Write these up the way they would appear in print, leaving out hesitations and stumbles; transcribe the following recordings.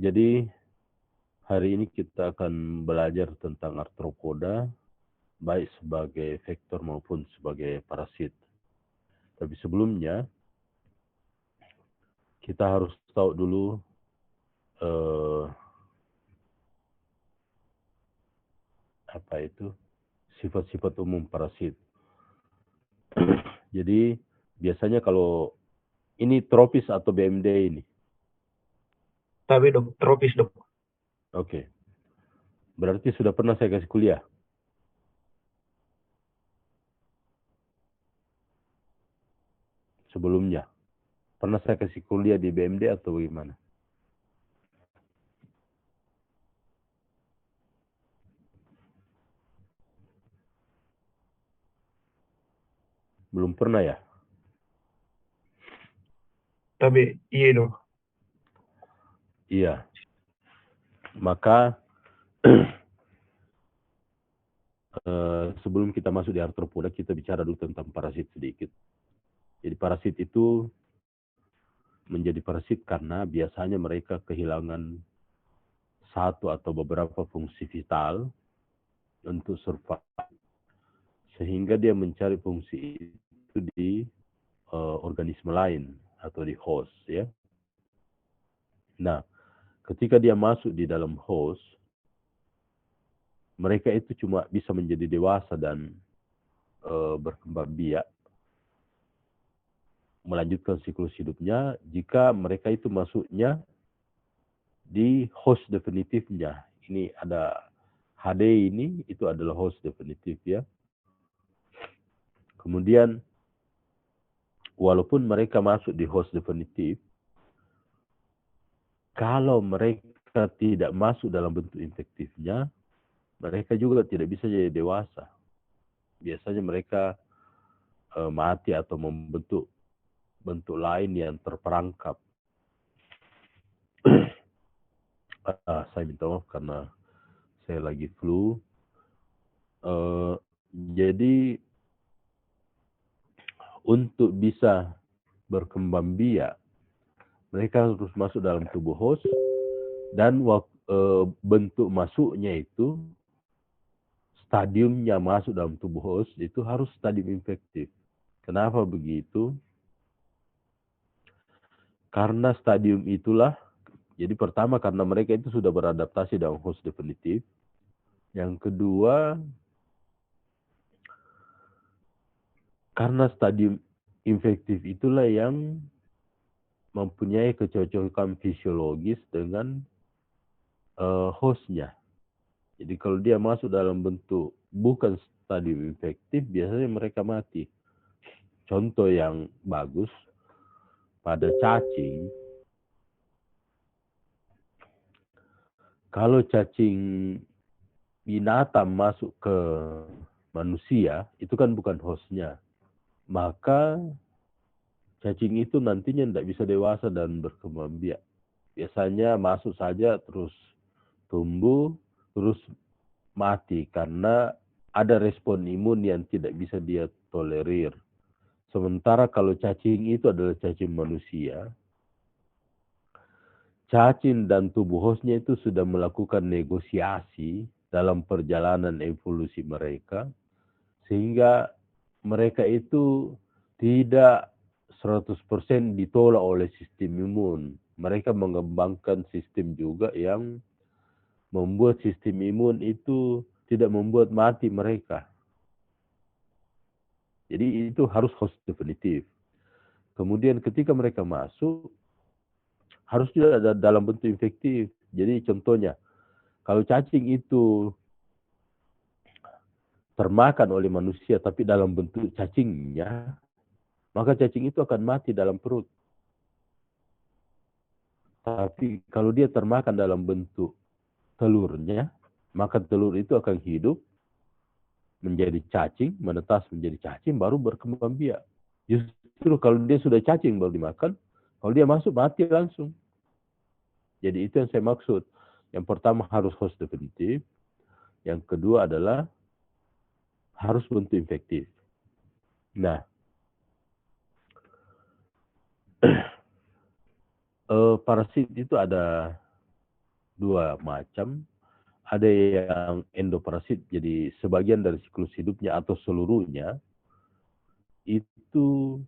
Jadi hari ini kita akan belajar tentang arthropoda, baik sebagai vektor maupun sebagai parasit. Tapi sebelumnya, kita harus tahu dulu apa itu sifat-sifat umum parasit. Jadi biasanya kalau ini tropis atau BMD ini. Tapi dok, tropis dok. Oke. Berarti sudah pernah saya kasih kuliah sebelumnya. Pernah saya kasih kuliah di BMD atau bagaimana? Belum pernah ya? Tapi iya dok. Iya. Maka sebelum kita masuk di arthropoda, kita bicara dulu tentang parasit sedikit. Jadi parasit itu menjadi parasit karena biasanya mereka kehilangan satu atau beberapa fungsi vital untuk survive. Sehingga dia mencari fungsi itu di organisme lain atau di host. Ya. Nah, ketika dia masuk di dalam host, mereka itu cuma bisa menjadi dewasa dan berkembang biak, melanjutkan siklus hidupnya jika mereka itu masuknya di host definitifnya. Ini ada HD ini, itu adalah host definitif ya. Kemudian, walaupun mereka masuk di host definitif, kalau mereka tidak masuk dalam bentuk infektifnya, mereka juga tidak bisa jadi dewasa. Biasanya mereka mati atau membentuk bentuk lain yang terperangkap. Saya minta maaf karena saya lagi flu. Jadi untuk bisa berkembang biak, mereka harus masuk dalam tubuh host dan bentuk masuknya itu, stadiumnya masuk dalam tubuh host itu harus stadium infektif. Kenapa begitu? Karena stadium itulah, jadi pertama karena mereka itu sudah beradaptasi dalam host definitif. Yang kedua, karena stadium infektif itulah yang mempunyai kecocokan fisiologis dengan hostnya. Jadi kalau dia masuk dalam bentuk bukan stadium infektif, biasanya mereka mati. Contoh yang bagus, pada cacing, kalau cacing binatang masuk ke manusia, itu kan bukan hostnya. Maka cacing itu nantinya tidak bisa dewasa dan berkembang biak. Biasanya masuk saja, terus tumbuh, terus mati karena ada respon imun yang tidak bisa dia tolerir. Sementara kalau cacing itu adalah cacing manusia, cacing dan tubuh hostnya itu sudah melakukan negosiasi dalam perjalanan evolusi mereka, sehingga mereka itu tidak 100% ditolak oleh sistem imun. Mereka mengembangkan sistem juga yang membuat sistem imun itu tidak membuat mati mereka. Jadi itu harus host definitif. Kemudian ketika mereka masuk, harus juga ada dalam bentuk infektif. Jadi contohnya, kalau cacing itu termakan oleh manusia tapi dalam bentuk cacingnya, maka cacing itu akan mati dalam perut. Tapi kalau dia termakan dalam bentuk telurnya, maka telur itu akan hidup menjadi cacing, menetas menjadi cacing, baru berkembang biak. Justru kalau dia sudah cacing baru dimakan, kalau dia masuk mati langsung. Jadi itu yang saya maksud. Yang pertama harus host definitif. Yang kedua adalah harus bentuk infektif. Nah, parasit itu ada dua macam. Ada yang endoparasit, jadi sebagian dari siklus hidupnya atau seluruhnya itu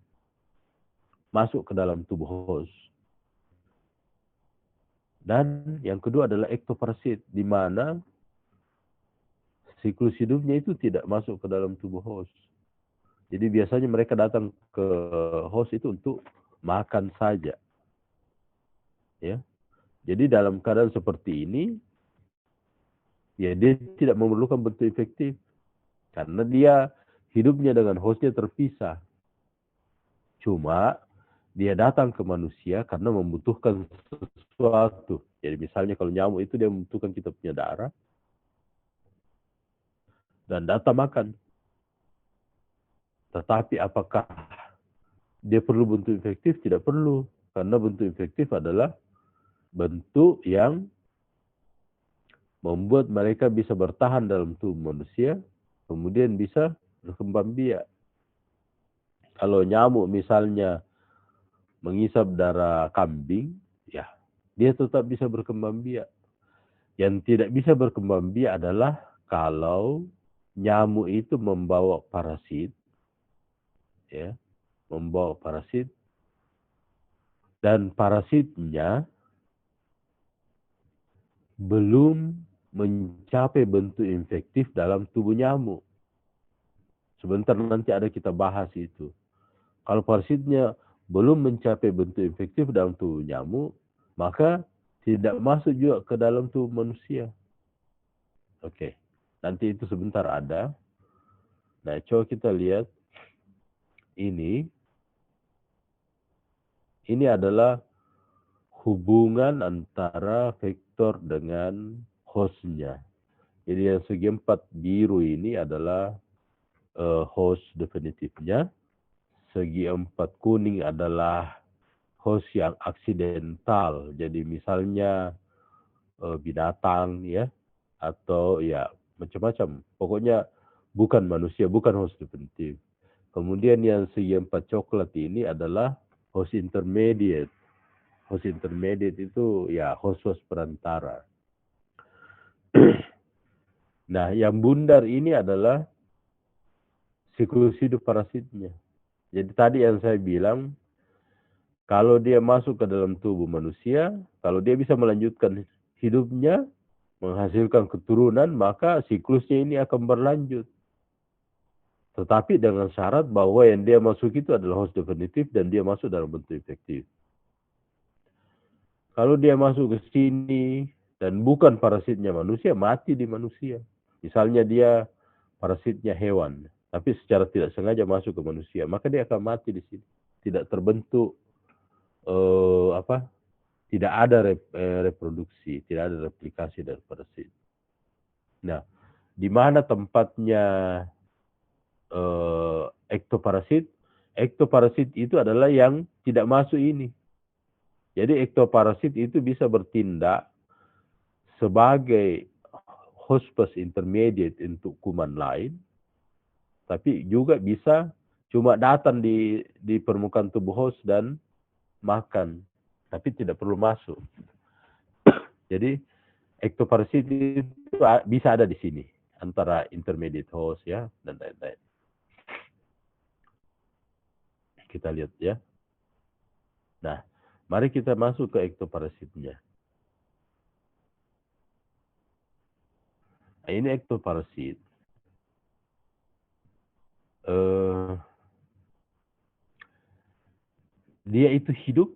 masuk ke dalam tubuh host. Dan yang kedua adalah ektoparasit, di mana siklus hidupnya itu tidak masuk ke dalam tubuh host. Jadi biasanya mereka datang ke host itu untuk makan saja. Ya. Jadi dalam keadaan seperti ini, ya dia tidak memerlukan bentuk efektif. Karena dia hidupnya dengan hostnya terpisah. Cuma dia datang ke manusia karena membutuhkan sesuatu. Jadi misalnya kalau nyamuk itu dia membutuhkan kita punya darah. Dan datang makan. Tetapi apakah dia perlu bentuk efektif? Tidak perlu. Karena bentuk efektif adalah bentuk yang membuat mereka bisa bertahan dalam tubuh manusia, kemudian bisa berkembang biak. Kalau nyamuk misalnya mengisap darah kambing, ya dia tetap bisa berkembang biak. Yang tidak bisa berkembang biak adalah kalau nyamuk itu membawa parasit, ya, membawa parasit, dan parasitnya belum mencapai bentuk infektif dalam tubuh nyamuk. Sebentar nanti ada kita bahas itu. Kalau parasitnya belum mencapai bentuk infektif dalam tubuh nyamuk, maka tidak masuk juga ke dalam tubuh manusia. Oke, nanti itu sebentar ada. Nah, coba kita lihat ini. Ini adalah hubungan antara vektor dengan hostnya. Jadi yang segi 4 biru ini adalah host definitifnya. Segi 4 kuning adalah host yang aksidental. Jadi misalnya binatang ya, atau ya macam-macam. Pokoknya bukan manusia, bukan host definitif. Kemudian yang segi 4 coklat ini adalah host intermediate. Host intermediate itu ya host-host perantara. Nah, yang bundar ini adalah siklus hidup parasitnya. Jadi tadi yang saya bilang, kalau dia masuk ke dalam tubuh manusia, kalau dia bisa melanjutkan hidupnya, menghasilkan keturunan, maka siklusnya ini akan berlanjut. Tetapi dengan syarat bahwa yang dia masuk itu adalah host definitif dan dia masuk dalam bentuk efektif. Kalau dia masuk ke sini dan bukan parasitnya manusia, mati di manusia. Misalnya dia parasitnya hewan, tapi secara tidak sengaja masuk ke manusia, maka dia akan mati di sini. Tidak terbentuk tidak ada reproduksi, tidak ada replikasi dari parasit. Nah, di mana tempatnya ektoparasit? Ektoparasit itu adalah yang tidak masuk ini. Jadi ektoparasit itu bisa bertindak sebagai hospes intermediate untuk kuman lain, tapi juga bisa cuma datang di permukaan tubuh host dan makan, tapi tidak perlu masuk. Jadi ektoparasit itu bisa ada di sini antara intermediate host ya dan lain-lain. Kita lihat ya. Nah, mari kita masuk ke ektoparasitnya. Nah, ini ektoparasit. Dia itu hidup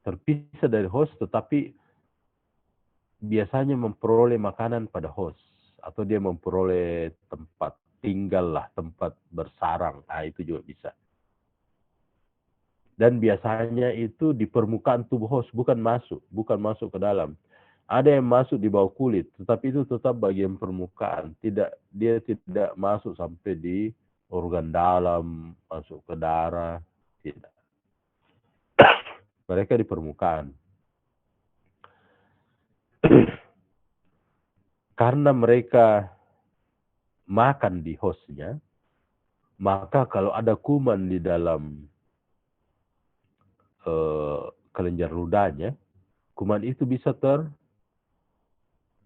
terpisah dari host, tetapi biasanya memperoleh makanan pada host. Atau dia memperoleh tempat tinggal lah, tempat bersarang. Nah, itu juga bisa. Dan biasanya itu di permukaan tubuh host, bukan masuk ke dalam. Ada yang masuk di bawah kulit, tetapi itu tetap bagian permukaan. Dia tidak masuk sampai di organ dalam, masuk ke darah, tidak. Mereka di permukaan. Karena mereka makan di hostnya, maka kalau ada kuman di dalam kelenjar ludahnya, kuman itu bisa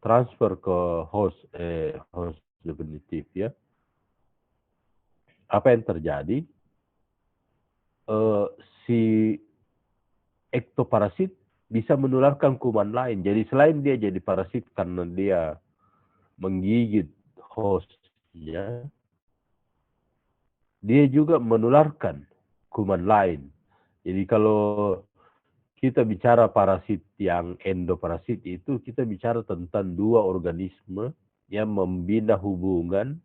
transfer ke host definitif ya. Apa yang terjadi? Si ektoparasit bisa menularkan kuman lain. Jadi selain dia jadi parasit karena dia menggigit hostnya, dia juga menularkan kuman lain. Jadi kalau kita bicara parasit yang endoparasit itu, kita bicara tentang dua organisme yang membina hubungan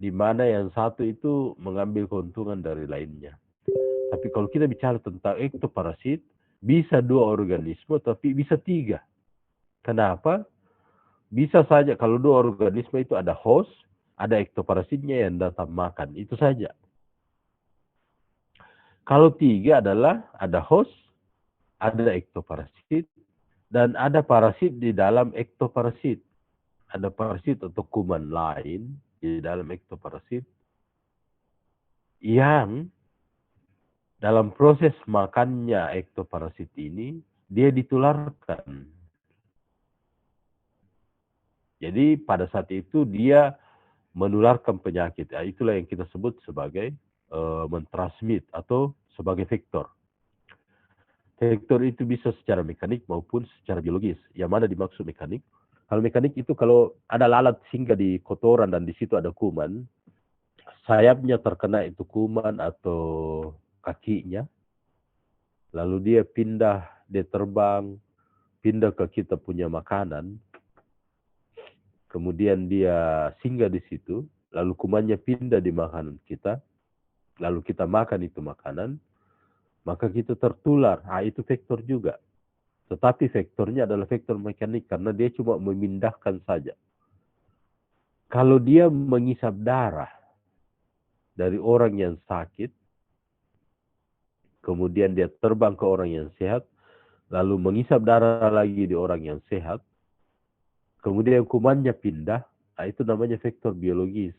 di mana yang satu itu mengambil keuntungan dari lainnya. Tapi kalau kita bicara tentang ektoparasit, bisa dua organisme tapi bisa tiga. Kenapa? Bisa saja kalau dua organisme itu ada host, ada ektoparasitnya yang datang makan. Itu saja. Kalau tiga adalah ada host, ada ektoparasit, dan ada parasit di dalam ektoparasit. Ada parasit atau kuman lain di dalam ektoparasit yang dalam proses makannya ektoparasit ini, dia ditularkan. Jadi pada saat itu dia menularkan penyakit. Itulah yang kita sebut sebagai mentransmit atau sebagai vektor. Vektor itu bisa secara mekanik maupun secara biologis. Yang mana dimaksud mekanik? Kalau mekanik itu kalau ada lalat singgah di kotoran dan di situ ada kuman, sayapnya terkena itu kuman atau kakinya, lalu dia terbang, pindah ke kita punya makanan, kemudian dia singgah di situ, lalu kumannya pindah di makanan kita, lalu kita makan itu makanan, maka kita tertular. Itu vektor juga. Tetapi vektornya adalah vektor mekanik karena dia cuma memindahkan saja. Kalau dia mengisap darah dari orang yang sakit, kemudian dia terbang ke orang yang sehat, lalu mengisap darah lagi di orang yang sehat, kemudian kumannya pindah, itu namanya vektor biologis.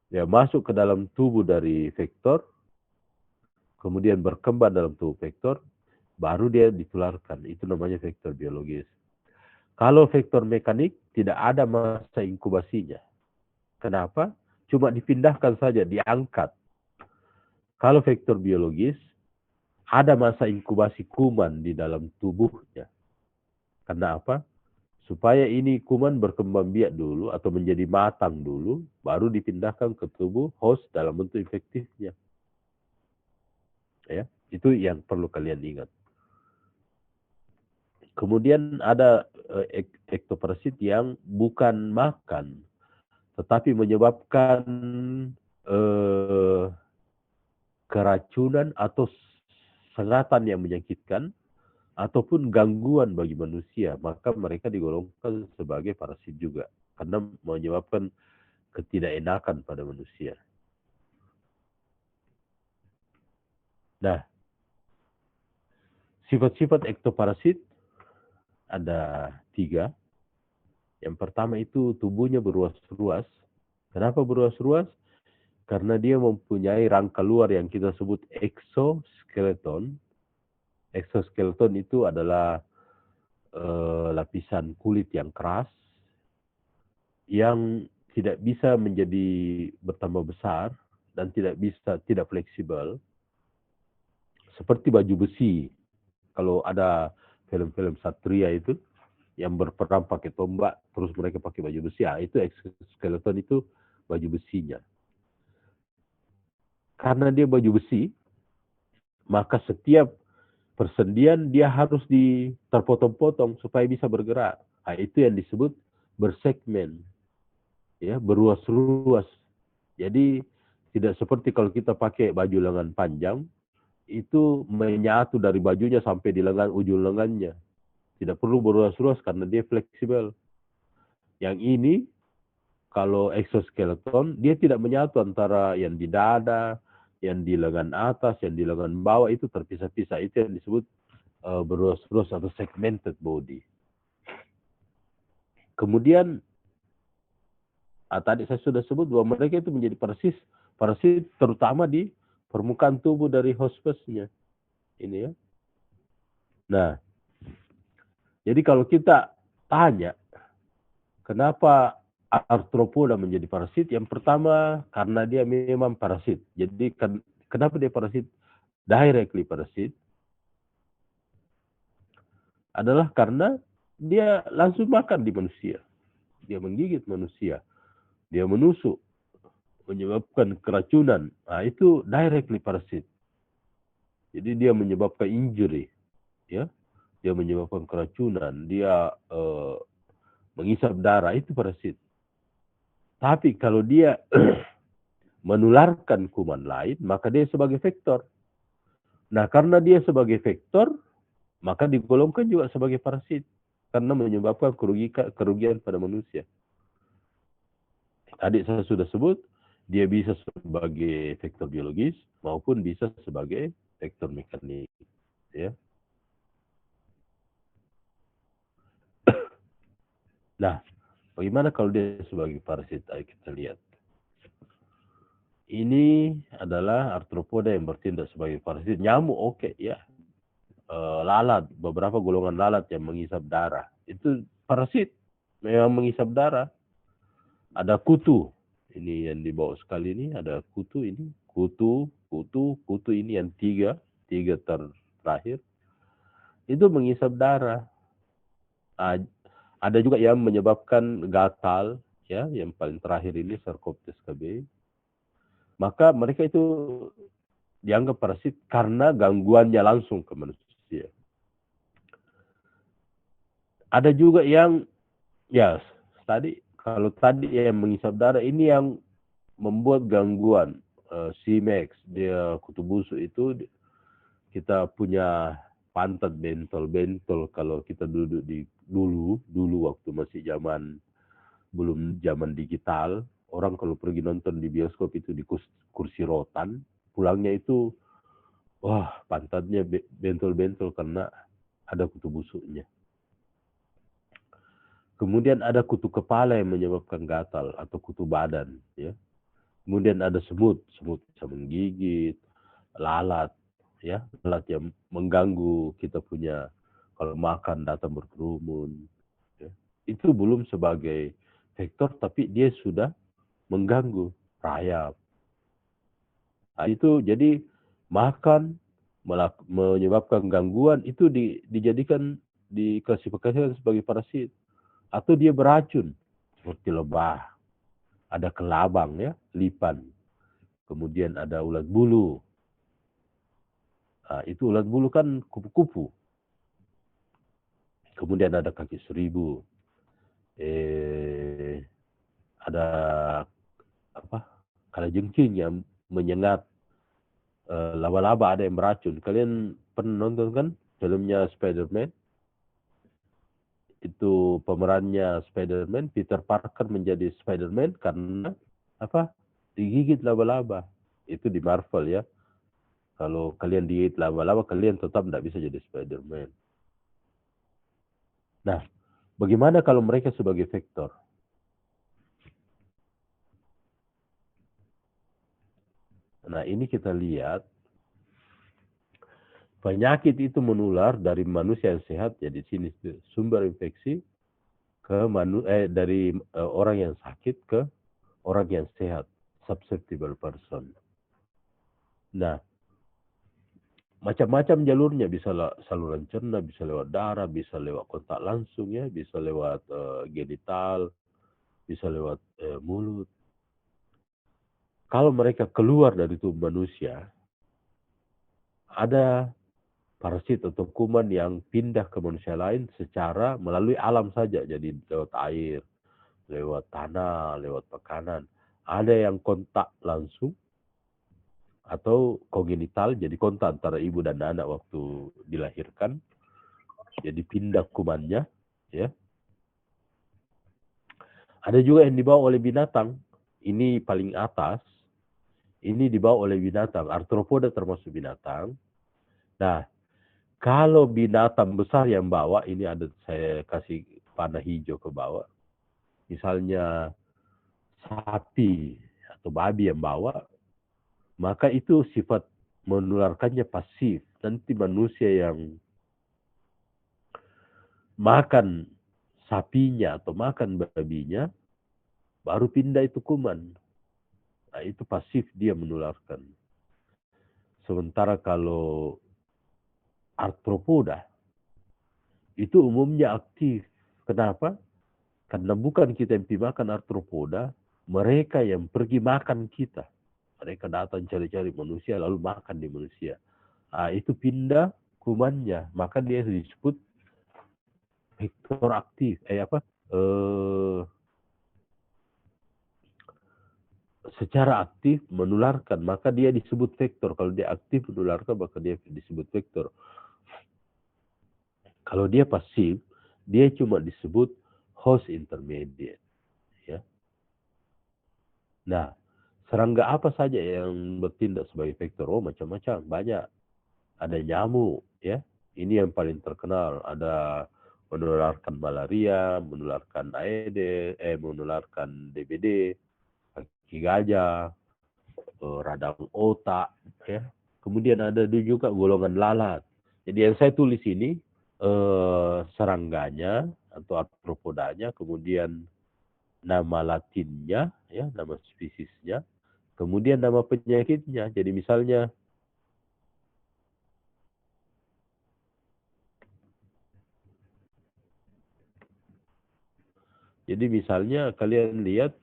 Dia masuk ke dalam tubuh dari vektor, kemudian berkembang dalam tubuh vektor, baru dia ditularkan. Itu namanya vektor biologis. Kalau vektor mekanik, tidak ada masa inkubasinya. Kenapa? Cuma dipindahkan saja, diangkat. Kalau vektor biologis, ada masa inkubasi kuman di dalam tubuhnya. Karena apa? Supaya ini kuman berkembang biak dulu atau menjadi matang dulu, baru dipindahkan ke tubuh host dalam bentuk infektifnya. Ya, itu yang perlu kalian ingat. Kemudian ada ektoparasit yang bukan makan, tetapi menyebabkan keracunan atau sengatan yang menyakitkan, ataupun gangguan bagi manusia, maka mereka digolongkan sebagai parasit juga. Karena menyebabkan ketidakenakan pada manusia. Nah, sifat-sifat ektoparasit ada 3. Yang pertama itu tubuhnya beruas-ruas. Kenapa beruas-ruas? Karena dia mempunyai rangka luar yang kita sebut exoskeleton. Exoskeleton itu adalah lapisan kulit yang keras yang tidak bisa menjadi bertambah besar dan tidak fleksibel seperti baju besi. Kalau ada film-film Satria itu yang berperang pakai tombak, terus mereka pakai baju besi, itu exoskeleton itu baju besinya. Karena dia baju besi, maka setiap persendian dia harus terpotong-potong supaya bisa bergerak. Itu yang disebut bersegmen, ya, beruas-ruas. Jadi tidak seperti kalau kita pakai baju lengan panjang, itu menyatu dari bajunya sampai di ujung lengannya. Tidak perlu beruas-ruas karena dia fleksibel. Yang ini, kalau exoskeleton, dia tidak menyatu antara yang di dada, yang di lengan atas, yang di lengan bawah, itu terpisah-pisah. Itu yang disebut beruas-ruas atau segmented body. Kemudian, tadi saya sudah sebut bahwa mereka itu menjadi parasit terutama di permukaan tubuh dari host-nya. Ini ya. Nah, jadi kalau kita tanya, kenapa arthropoda menjadi parasit? Yang pertama, karena dia memang parasit. Jadi kenapa dia parasit? Directly parasit. Adalah karena dia langsung makan di manusia. Dia menggigit manusia. Dia menusuk. Menyebabkan keracunan. Nah, itu directly parasit. Jadi dia menyebabkan injury. Ya, dia menyebabkan keracunan. Dia mengisap darah. Itu parasit. Tapi kalau dia menularkan kuman lain, maka dia sebagai vektor. Nah, karena dia sebagai vektor, maka digolongkan juga sebagai parasit. Karena menyebabkan kerugian pada manusia. Tadi saya sudah sebut, dia bisa sebagai vektor biologis maupun bisa sebagai vektor mekanik. Ya. Nah, bagaimana kalau dia sebagai parasit? Ayo kita lihat. Ini adalah arthropoda yang bertindak sebagai parasit. Nyamuk oke, ya. Lalat, beberapa golongan lalat yang mengisap darah. Itu parasit, memang mengisap darah. Ada kutu. Ini yang di bawah sekali ini, ada kutu ini. Kutu ini yang tiga terakhir. Itu mengisap darah. Ada juga yang menyebabkan gatal, ya, yang paling terakhir ini Sarcoptes KB. Maka mereka itu dianggap parasit karena gangguannya langsung ke manusia. Ada juga yang, ya, kalau tadi yang mengisap darah, ini yang membuat gangguan. CMAX, dia kutu busuk itu, kita punya pantat bentol-bentol kalau kita duduk di dulu waktu masih belum zaman digital. Orang kalau pergi nonton di bioskop itu di kursi rotan, pulangnya itu, wah, pantatnya bentol-bentol karena ada kutu busuknya. Kemudian ada kutu kepala yang menyebabkan gatal atau kutu badan, ya. Kemudian ada semut bisa menggigit, lalat, ya, lalat yang mengganggu kita punya kalau makan datang berkerumun, ya. Itu belum sebagai vektor, tapi dia sudah mengganggu rayap. Nah, itu jadi makan menyebabkan gangguan itu dijadikan diklasifikasikan sebagai parasit atau dia beracun seperti lebah, ada kelabang, ya, lipan, kemudian ada ulat bulu. Nah, itu ulat bulu kan kupu-kupu. Kemudian ada kaki seribu. Ada apa? Kalajengking yang menyengat. Laba-laba ada yang beracun. Kalian pernah nonton kan filmnya Spider-Man? Itu pemerannya Spider-Man, Peter Parker menjadi Spider-Man karena apa? Digigit laba-laba. Itu di Marvel, ya. Kalau kalian digigit laba-laba, kalian tetap tidak bisa jadi Spider-Man. Nah, bagaimana kalau mereka sebagai vektor? Nah, ini kita lihat penyakit itu menular dari manusia yang sehat, jadi sini sumber infeksi ke dari orang yang sakit ke orang yang sehat, susceptible person. Nah, macam-macam jalurnya, bisa saluran cerna, bisa lewat darah, bisa lewat kontak langsung, ya, bisa lewat genital, bisa lewat mulut. Kalau mereka keluar dari tubuh manusia, ada parasit atau kuman yang pindah ke manusia lain secara melalui alam saja. Jadi lewat air, lewat tanah, lewat makanan. Ada yang kontak langsung atau kongenital, jadi kontak antara ibu dan anak waktu dilahirkan. Jadi pindah kumannya, ya. Ada juga yang dibawa oleh binatang. Ini paling atas. Ini dibawa oleh binatang. Arthropoda termasuk binatang. Nah, kalau binatang besar yang bawa, ini ada saya kasih panah hijau ke bawah. Misalnya sapi atau babi yang bawa, maka itu sifat menularkannya pasif. Nanti manusia yang makan sapinya atau makan babinya, baru pindah itu kuman. Nah, itu pasif dia menularkan. Sementara kalau arthropoda, itu umumnya aktif. Kenapa? Karena bukan kita yang pergi makan arthropoda, mereka yang pergi makan kita. Mereka datang cari-cari manusia, lalu makan di manusia. Nah, itu pindah kumannya. Maka dia disebut vektor aktif. Secara aktif menularkan, maka dia disebut vektor. Kalau dia aktif menularkan, maka dia disebut vektor. Kalau dia pasif, dia cuma disebut host intermediate. Ya. Nah, serangga apa saja yang bertindak sebagai vektor? Oh, macam-macam, banyak. Ada nyamuk, ya. Ini yang paling terkenal. Ada menularkan malaria, menularkan AED, menularkan DBD, kaki gajah, radang otak, ya. Kemudian ada juga golongan lalat. Jadi yang saya tulis ini serangganya atau arthropodanya, kemudian nama latinnya, ya, nama spesiesnya, kemudian nama penyakitnya. Jadi misalnya kalian lihat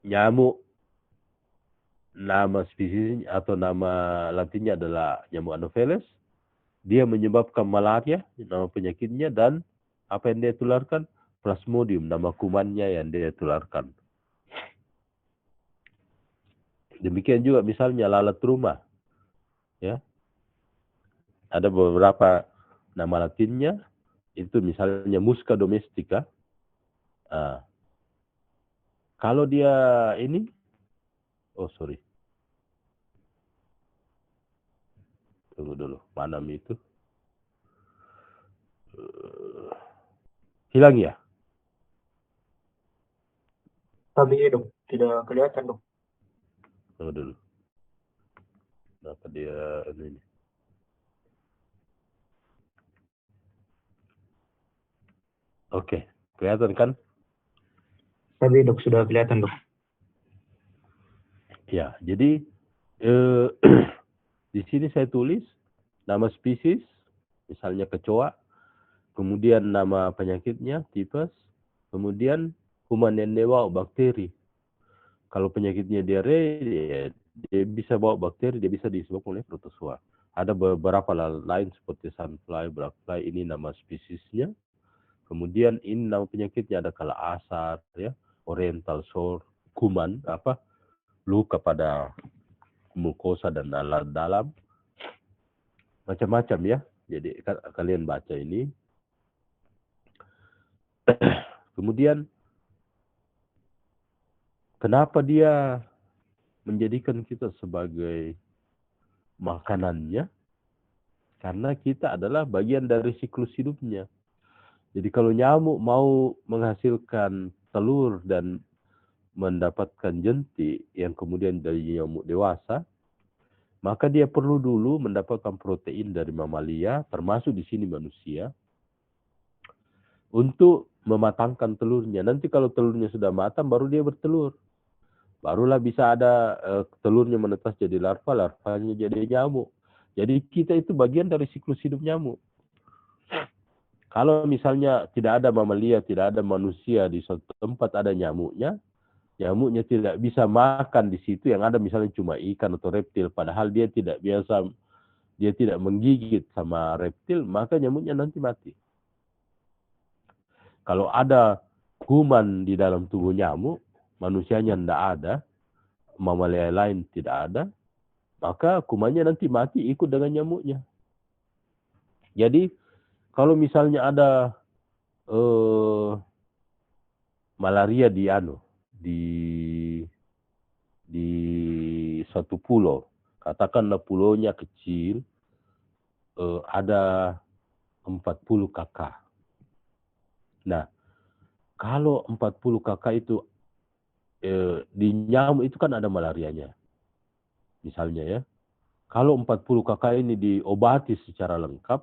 nyamuk, nama spesies atau nama latinnya adalah nyamuk Anopheles. Dia menyebabkan malaria, nama penyakitnya, dan apa yang dia tularkan? Plasmodium, nama kumannya yang dia tularkan. Demikian juga misalnya lalat rumah. Ya. Ada beberapa nama latinnya, itu misalnya Musca domestica. Kalau dia ini, tunggu dulu, mana itu? Hilang ya? Tapi dok, tidak kelihatan dok. Tunggu dulu. Kenapa dia ini? Oke, kelihatan kan? Tapi dok, sudah kelihatan dok. Ya, jadi di sini saya tulis nama spesies, misalnya kecoa, kemudian nama penyakitnya, tipes, kemudian kuman yang bawa bakteri. Kalau penyakitnya diare, ya, dia bisa bawa bakteri, dia bisa disebabkan oleh protozoa. Ada beberapa lain seperti sunfly, blackfly, ini nama spesiesnya. Kemudian ini nama penyakitnya ada kala asar, ya, oriental sore, kuman, luka pada mukosa dan alat dalam, macam-macam ya. Jadi kalian baca ini. Kemudian kenapa dia menjadikan kita sebagai makanannya? Karena kita adalah bagian dari siklus hidupnya. Jadi kalau nyamuk mau menghasilkan telur dan mendapatkan jentik yang kemudian dari nyamuk dewasa, maka dia perlu dulu mendapatkan protein dari mamalia, termasuk di sini manusia, untuk mematangkan telurnya. Nanti kalau telurnya sudah matang, baru dia bertelur. Barulah bisa ada telurnya menetas jadi larva, larvanya jadi nyamuk. Jadi kita itu bagian dari siklus hidup nyamuk. Kalau misalnya tidak ada mamalia, tidak ada manusia di suatu tempat ada nyamuknya, nyamuknya tidak bisa makan di situ, yang ada misalnya cuma ikan atau reptil, padahal dia tidak biasa, dia tidak menggigit sama reptil, maka nyamuknya nanti mati. Kalau ada kuman di dalam tubuh nyamuk, manusianya tidak ada, mamalia lain tidak ada, maka kumannya nanti mati ikut dengan nyamuknya. Jadi kalau misalnya ada malaria di suatu pulau, katakanlah pulaunya kecil, ada 40 kakak. Nah, kalau 40 kakak itu di nyamuk itu kan ada malarianya. Misalnya ya. Kalau 40 kakak ini diobati secara lengkap,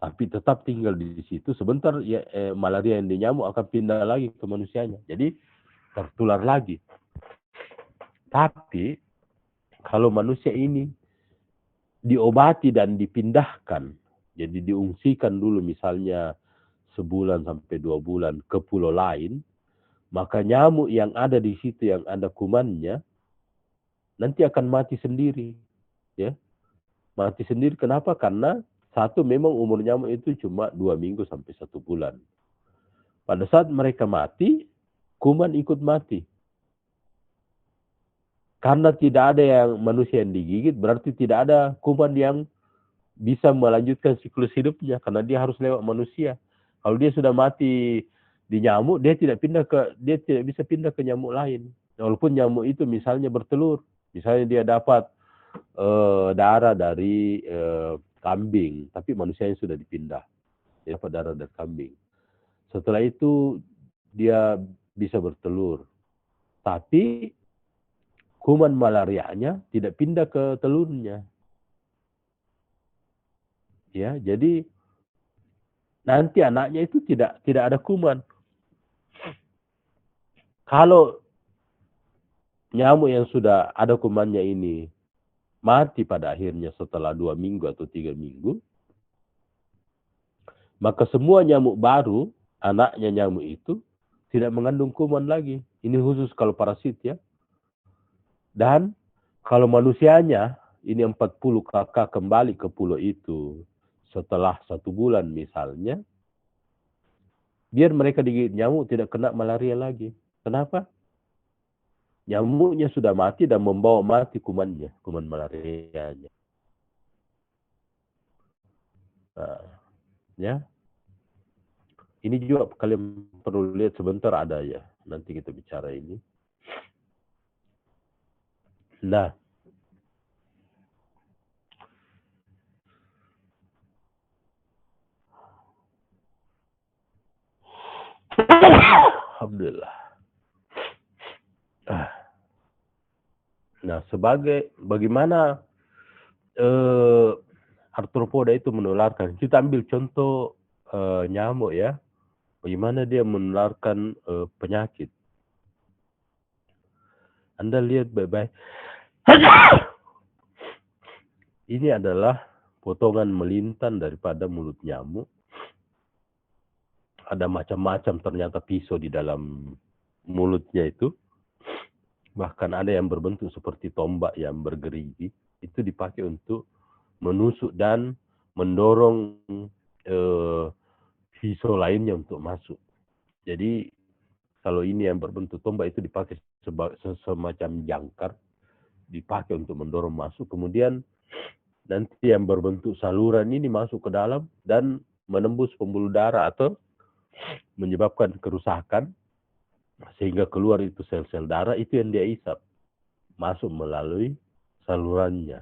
tapi tetap tinggal di situ. Sebentar ya, malaria yang dinyamuk akan pindah lagi ke manusianya. Jadi tertular lagi. Tapi kalau manusia ini diobati dan dipindahkan, jadi diungsikan dulu misalnya sebulan sampai 2 bulan ke pulau lain, maka nyamuk yang ada di situ yang ada kumannya nanti akan mati sendiri, ya. Mati sendiri kenapa? Karena satu, memang umur nyamuk itu cuma 2 minggu sampai 1 bulan. Pada saat mereka mati, kuman ikut mati. Karena tidak ada yang manusia yang digigit, berarti tidak ada kuman yang bisa melanjutkan siklus hidupnya, karena dia harus lewat manusia. Kalau dia sudah mati di nyamuk, dia tidak bisa pindah ke nyamuk lain. Walaupun nyamuk itu misalnya bertelur, misalnya dia dapat darah dari kambing, tapi manusianya sudah dipindah, dia dapat darah dari kambing. Setelah itu dia bisa bertelur, tapi kuman malarianya tidak pindah ke telurnya. Ya, jadi nanti anaknya itu tidak ada kuman. Kalau nyamuk yang sudah ada kumannya ini mati pada akhirnya setelah 2 minggu atau 3 minggu, maka semua nyamuk baru, anaknya nyamuk itu tidak mengandung kuman lagi. Ini khusus kalau parasit, ya. Dan kalau manusianya, ini 40 kakak kembali ke pulau itu setelah 1 bulan misalnya, biar mereka digigit nyamuk tidak kena malaria lagi. Kenapa? Nyamuknya sudah mati dan membawa mati kumannya, kuman malarianya. Nah, ya. Ini juga kalian perlu lihat sebentar, ada ya. Nanti kita bicara ini. Nah, alhamdulillah. Nah, bagaimana arthropoda itu menularkan? Kita ambil contoh nyamuk, ya. Bagaimana dia menularkan penyakit? Anda lihat baik-baik. Ini adalah potongan melintan daripada mulut nyamuk. Ada macam-macam ternyata pisau di dalam mulutnya itu. Bahkan ada yang berbentuk seperti tombak yang bergerigi. Itu dipakai untuk menusuk dan mendorong pisau lainnya untuk masuk. Jadi kalau ini yang berbentuk tombak itu dipakai semacam jangkar, dipakai untuk mendorong masuk. Kemudian nanti yang berbentuk saluran ini masuk ke dalam dan menembus pembuluh darah atau menyebabkan kerusakan sehingga keluar itu sel-sel darah, itu yang dia isap masuk melalui salurannya.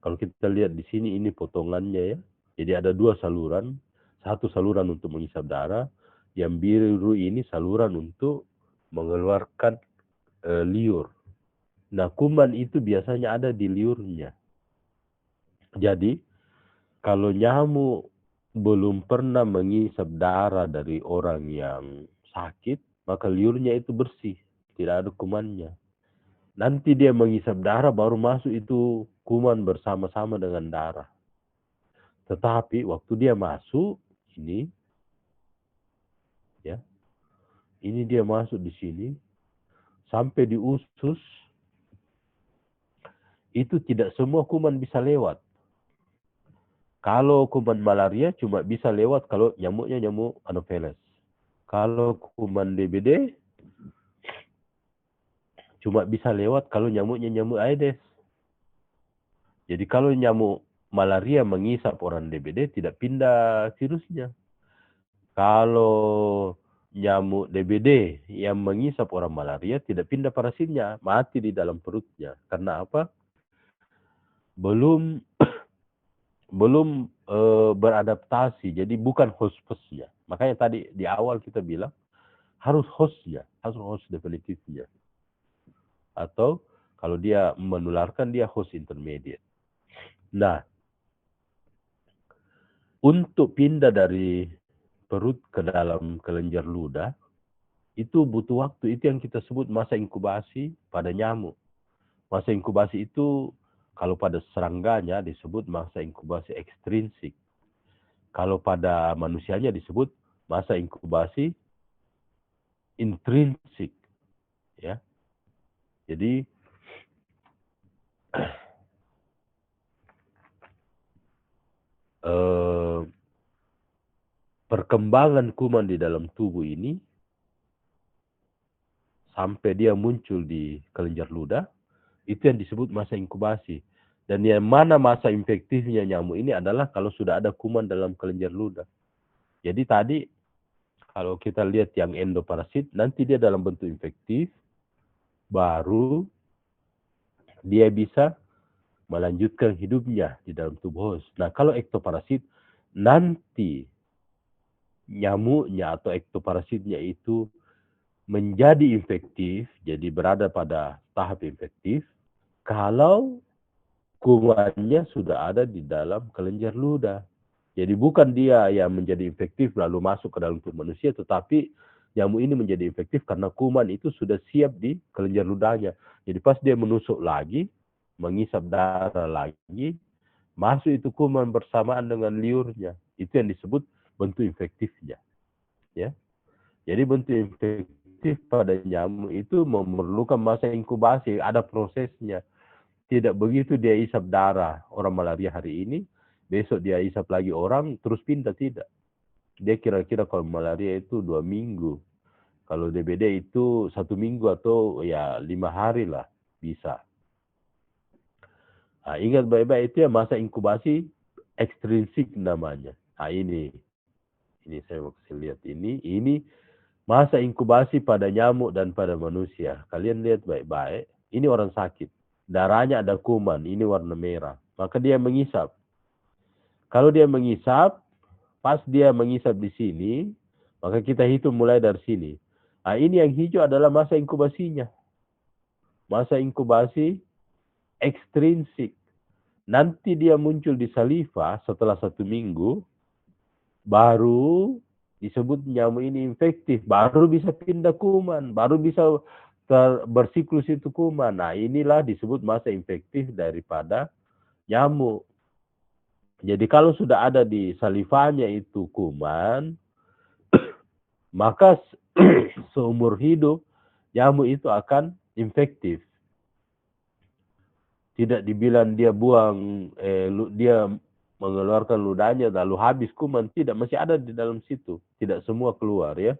Kalau kita lihat di sini, ini potongannya, ya. Jadi ada 2 saluran, satu saluran untuk mengisap darah, yang biru ini saluran untuk mengeluarkan liur. Nah, kuman itu biasanya ada di liurnya. Jadi kalau nyamuk belum pernah mengisap darah dari orang yang sakit, maka liurnya itu bersih, tidak ada kumannya. Nanti dia mengisap darah, baru masuk itu kuman bersama-sama dengan darah. Tetapi waktu dia masuk, ini, ya, ini dia masuk di sini, sampai di usus, itu tidak semua kuman bisa lewat. Kalau kuman malaria cuma bisa lewat kalau nyamuknya nyamuk Anopheles. Kalau kuman DBD cuma bisa lewat kalau nyamuknya nyamuk Aedes. Jadi kalau nyamuk malaria mengisap orang DBD, tidak pindah virusnya. Kalau nyamuk DBD yang mengisap orang malaria, tidak pindah parasitnya, mati di dalam perutnya. Karena apa? Belum beradaptasi, jadi bukan host-nya. Makanya tadi di awal kita bilang harus hostnya, harus host definitifnya. Atau kalau dia menularkan, dia host intermediate. Nah, untuk pindah dari perut ke dalam kelenjar ludah, itu butuh waktu. Itu yang kita sebut masa inkubasi pada nyamuk. Masa inkubasi itu kalau pada serangganya disebut masa inkubasi ekstrinsik. Kalau pada manusianya disebut masa inkubasi intrinsik. Ya. Jadi perkembangan kuman di dalam tubuh ini sampai dia muncul di kelenjar ludah, itu yang disebut masa inkubasi. Dan yang mana masa infektifnya nyamuk ini adalah kalau sudah ada kuman dalam kelenjar ludah. Jadi tadi kalau kita lihat yang endoparasit, nanti dia dalam bentuk infektif, baru dia bisa melanjutkan hidupnya di dalam tubuh host. Nah, kalau ektoparasit, nanti nyamuknya atau ektoparasitnya itu menjadi infektif, jadi berada pada tahap infektif, kalau kumannya sudah ada di dalam kelenjar ludah. Jadi bukan dia yang menjadi infektif lalu masuk ke dalam tubuh manusia, tetapi nyamuk ini menjadi infektif karena kuman itu sudah siap di kelenjar ludahnya. Jadi pas dia menusuk lagi, mengisap darah lagi, masuk itu kuman bersamaan dengan liurnya. Itu yang disebut bentuk infektifnya. Ya. Jadi bentuk infektif pada nyamuk itu memerlukan masa inkubasi, ada prosesnya. Tidak begitu dia isap darah orang malaria hari ini, besok dia isap lagi orang, terus pindah, tidak. Dia kira-kira kalau malaria itu 2 minggu. Kalau DBD itu 1 minggu atau ya 5 hari lah bisa. Nah, ingat baik-baik itu ya masa inkubasi ekstrinsik namanya. Nah, ini saya mau kasih lihat ini masa inkubasi pada nyamuk dan pada manusia. Kalian lihat baik-baik. Ini orang sakit. Darahnya ada kuman. Ini warna merah. Maka dia mengisap. Kalau dia mengisap, pas dia mengisap di sini, maka kita hitung mulai dari sini. Nah, ini yang hijau adalah masa inkubasinya. Masa inkubasi ekstrinsik. Nanti dia muncul di saliva setelah 1 minggu, baru disebut nyamuk ini infektif, baru bisa pindah kuman, baru bisa bersiklus itu kuman. Nah, inilah disebut masa infektif daripada nyamuk. Jadi kalau sudah ada di salivanya itu kuman, maka seumur hidup nyamuk itu akan infektif. Tidak dibilang dia buang, dia mengeluarkan ludahnya lalu habis kuman, tidak, masih ada di dalam situ, tidak semua keluar ya.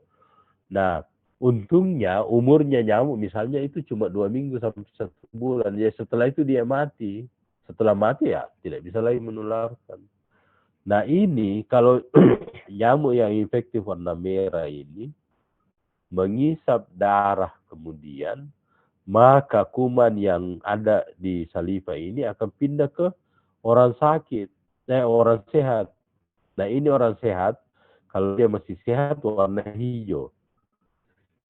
Nah, untungnya umurnya nyamuk misalnya itu cuma 2 minggu sampai 1 bulan, ya setelah itu dia mati. Setelah mati ya tidak bisa lagi menularkan. Nah, ini kalau nyamuk yang infektif warna merah ini mengisap darah kemudian, maka kuman yang ada di saliva ini akan pindah ke orang sakit, orang sehat. Nah, ini orang sehat, kalau dia masih sehat warna hijau.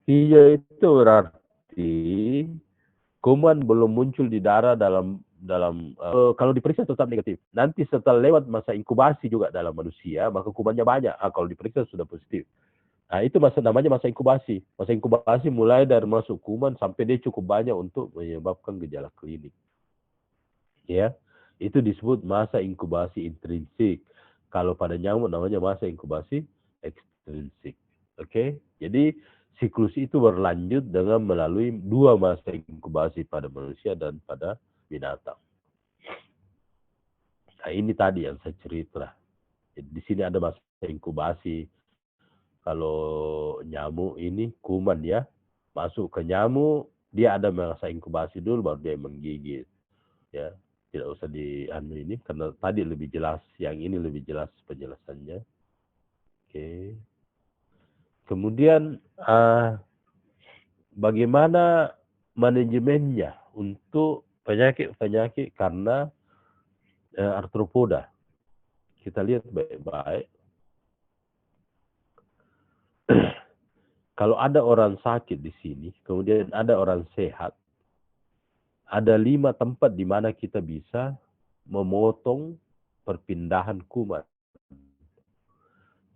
Hijau itu berarti kuman belum muncul di darah dalam kalau diperiksa tetap negatif. Nanti setelah lewat masa inkubasi juga dalam manusia, maka kumannya banyak. Kalau diperiksa sudah positif. Nah, itu namanya masa inkubasi. Masa inkubasi mulai dari masuk kuman sampai dia cukup banyak untuk menyebabkan gejala klinik. Ya, itu disebut masa inkubasi intrinsik. Kalau pada nyamuk namanya masa inkubasi ekstrinsik. Oke, jadi siklus itu berlanjut dengan melalui 2 masa inkubasi pada manusia dan pada binatang. Nah, ini tadi yang saya cerita. Jadi, di sini ada masa inkubasi. Kalau nyamuk ini kuman ya, masuk ke nyamuk, dia ada masa inkubasi dulu baru dia menggigit. Ya, tidak usah ini karena tadi lebih jelas, yang ini lebih jelas penjelasannya. Oke. Kemudian bagaimana manajemennya untuk penyakit-penyakit karena arthropoda. Kita lihat baik-baik. Kalau ada orang sakit di sini, kemudian ada orang sehat, ada 5 tempat di mana kita bisa memotong perpindahan kuman.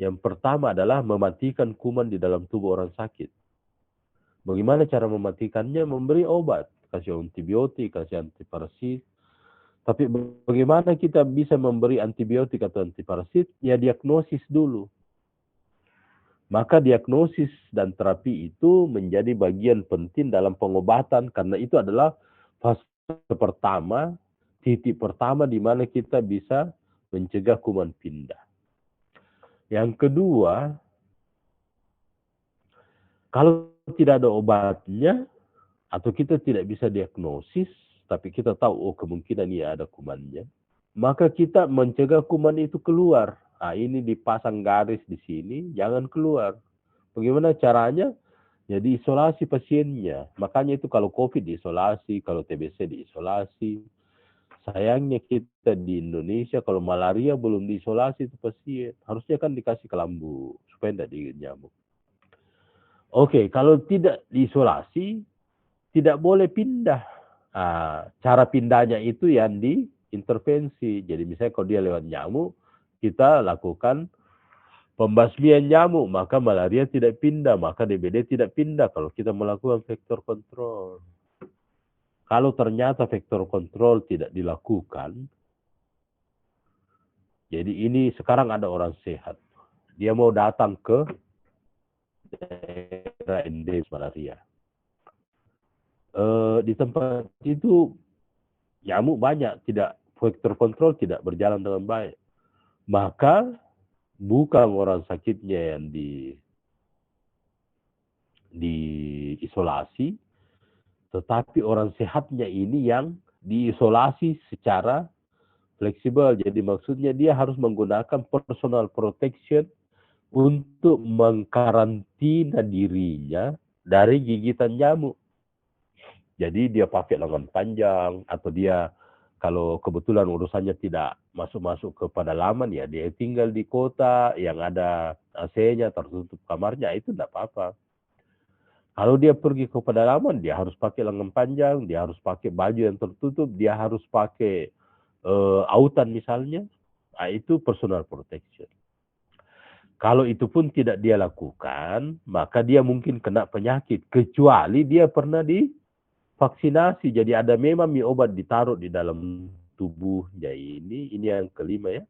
Yang pertama adalah mematikan kuman di dalam tubuh orang sakit. Bagaimana cara mematikannya? Memberi obat, kasih antibiotik, kasih antiparasit. Tapi bagaimana kita bisa memberi antibiotik atau antiparasit? Ya diagnosis dulu. Maka diagnosis dan terapi itu menjadi bagian penting dalam pengobatan, karena itu adalah fase pertama, titik pertama di mana kita bisa mencegah kuman pindah. Yang kedua, kalau tidak ada obatnya atau kita tidak bisa diagnosis, tapi kita tahu oh kemungkinan ya ada kumannya, maka kita mencegah kuman itu keluar. Nah, ini dipasang garis di sini, jangan keluar. Bagaimana caranya? Ya diisolasi pasiennya. Makanya itu kalau COVID diisolasi, kalau TBC diisolasi. Sayangnya kita di Indonesia kalau malaria belum diisolasi itu pasien. Harusnya kan dikasih kelambu supaya tidak digigit nyamuk. Oke, kalau tidak diisolasi, tidak boleh pindah. Nah, cara pindahnya itu yang diintervensi. Jadi misalnya kalau dia lewat nyamuk, kita lakukan pembasmian nyamuk, maka malaria tidak pindah, maka DBD tidak pindah kalau kita melakukan vektor kontrol. Kalau ternyata vektor kontrol tidak dilakukan, jadi ini sekarang ada orang sehat, dia mau datang ke daerah endemik malaria. Di tempat itu nyamuk banyak, tidak vektor kontrol tidak berjalan dengan baik. Maka bukan orang sakitnya yang diisolasi, tetapi orang sehatnya ini yang diisolasi secara fleksibel. Jadi maksudnya dia harus menggunakan personal protection untuk mengkarantina dirinya dari gigitan nyamuk. Jadi dia pakai lengan panjang, atau dia kalau kebetulan urusannya tidak masuk-masuk ke pedalaman, ya dia tinggal di kota yang ada AC-nya, tertutup kamarnya, itu tidak apa-apa. Kalau dia pergi ke pedalaman, dia harus pakai lengan panjang, dia harus pakai baju yang tertutup, dia harus pakai autan misalnya. Nah, itu personal protection. Kalau itu pun tidak dia lakukan, maka dia mungkin kena penyakit. Kecuali dia pernah divaksinasi. Jadi ada memang obat ditaruh di dalam tubuhnya ini. Ini yang kelima ya.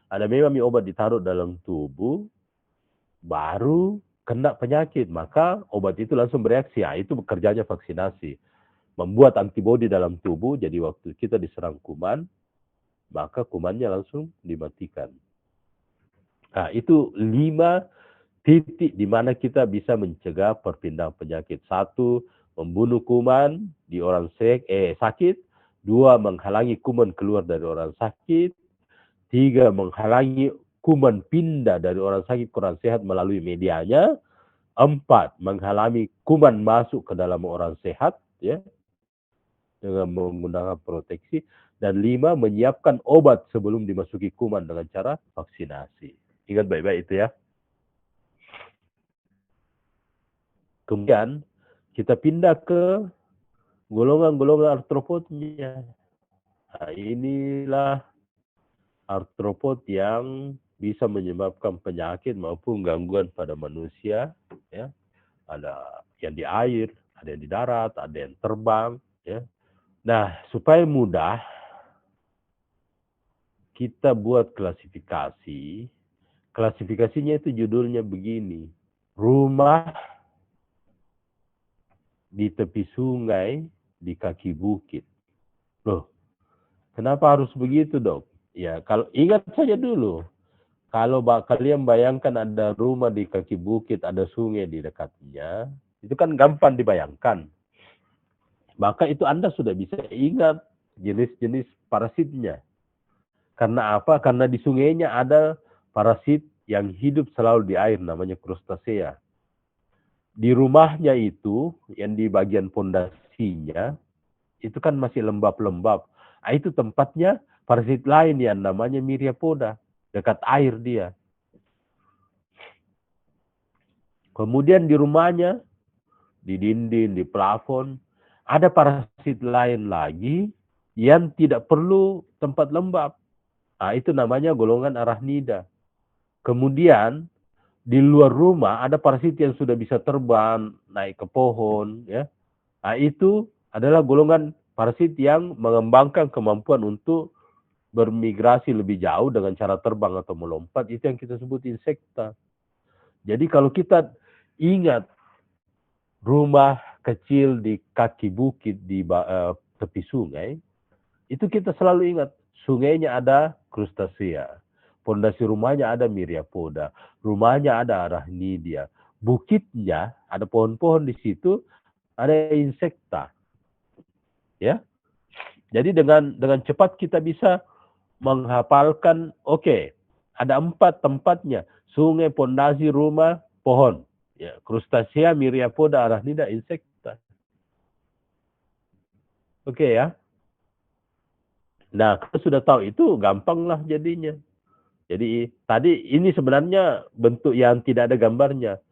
Ada memang obat ditaruh dalam tubuh, baru kena penyakit, maka obat itu langsung bereaksi. Ya, itu bekerjanya vaksinasi. Membuat antibodi dalam tubuh, jadi waktu kita diserang kuman, maka kumannya langsung dimatikan. Nah, itu 5 titik di mana kita bisa mencegah perpindahan penyakit. 1, membunuh kuman di orang sakit. 2, menghalangi kuman keluar dari orang sakit. 3, menghalangi kuman pindah dari orang sakit ke orang sehat melalui medianya. 4, menghalangi kuman masuk ke dalam orang sehat ya dengan menggunakan proteksi. Dan 5, menyiapkan obat sebelum dimasuki kuman dengan cara vaksinasi. Ingat baik-baik itu ya. Kemudian kita pindah ke golongan-golongan artropodnya. Nah, inilah artropod yang bisa menyebabkan penyakit maupun gangguan pada manusia. Ya. Ada yang di air, ada yang di darat, ada yang terbang. Ya. Nah, supaya mudah, kita buat klasifikasi. Klasifikasinya itu judulnya begini. Rumah di tepi sungai, di kaki bukit. Loh, kenapa harus begitu, Dok? Ya, kalau ingat saja dulu. Kalau kalian bayangkan ada rumah di kaki bukit, ada sungai di dekatnya, itu kan gampang dibayangkan. Maka itu Anda sudah bisa ingat jenis-jenis parasitnya. Karena apa? Karena di sungainya ada parasit yang hidup selalu di air, namanya crustacea. Di rumahnya itu, yang di bagian pondasinya, itu kan masih lembab-lembab. Nah, itu tempatnya parasit lain yang namanya Myriapoda. Dekat air dia. Kemudian di rumahnya, di dinding, di plafon, ada parasit lain lagi yang tidak perlu tempat lembab. Nah, itu namanya golongan arachnida. Kemudian di luar rumah ada parasit yang sudah bisa terbang, naik ke pohon, ya. Nah, itu adalah golongan parasit yang mengembangkan kemampuan untuk bermigrasi lebih jauh dengan cara terbang atau melompat. Itu yang kita sebut insekta. Jadi kalau kita ingat rumah kecil di kaki bukit di tepi sungai, itu kita selalu ingat sungainya ada krustasea. Pondasi rumahnya ada Myriapoda, rumahnya ada Arachnidia, bukitnya ada pohon-pohon di situ, ada insekta, ya. Jadi dengan cepat kita bisa menghafalkan, oke, ada 4 tempatnya, sungai, pondasi, rumah, pohon, ya, krustasea, Myriapoda, Arachnida, insekta. Oke ya. Nah, kalau sudah tahu itu gampang lah jadinya. Jadi tadi ini sebenarnya bentuk yang tidak ada gambarnya.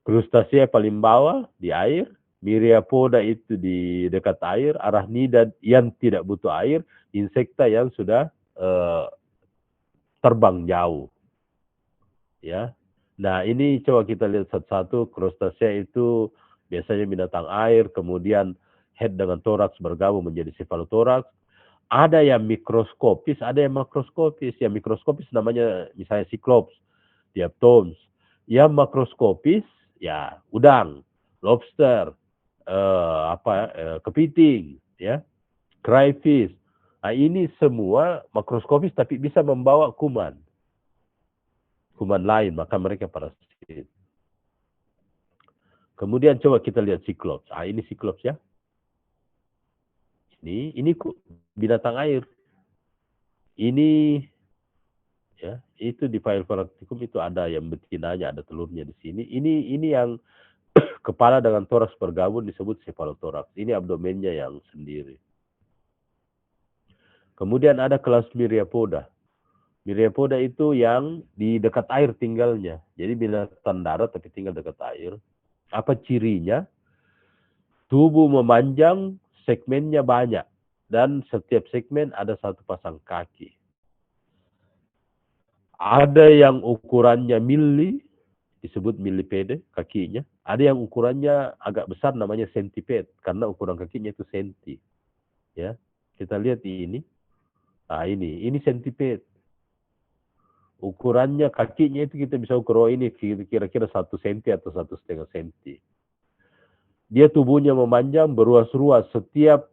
Krustasea paling bawah di air, Myriapoda itu di dekat air, Arachnida yang tidak butuh air, insekta yang sudah terbang jauh. Ya. Nah, ini coba kita lihat satu-satu. Krustasea itu biasanya binatang air, kemudian head dengan toraks bergabung menjadi cephalotoraks. Ada yang mikroskopis, ada yang makroskopis. Yang mikroskopis namanya misalnya Cyclops, Diaptoms. Yang makroskopis ya udang, lobster, kepiting, ya, crayfish. Nah, ini semua makroskopis tapi bisa membawa kuman lain, maka mereka parasit. Kemudian coba kita lihat Cyclops. Ah, ini Cyclops ya. Ini binatang air. Ini ya, itu di Phaeopharecticum itu ada yang betinanya, ada telurnya di sini. Ini yang kepala dengan toraks bergabung disebut cephalotoraks. Ini abdomennya yang sendiri. Kemudian ada kelas Myriapoda. Myriapoda itu yang di dekat air tinggalnya. Jadi binatang darat tapi tinggal dekat air. Apa cirinya? Tubuh memanjang, segmennya banyak. Dan setiap segmen ada satu pasang kaki. Ada yang ukurannya mili, disebut millipede kakinya. Ada yang ukurannya agak besar namanya centipede. Karena ukuran kakinya itu senti. Ya, kita lihat ini. Nah, ini centipede. Ukurannya kakinya itu kita bisa ukur, ini kira-kira 1 senti atau 1,5 senti. Dia tubuhnya memanjang, beruas-ruas. Setiap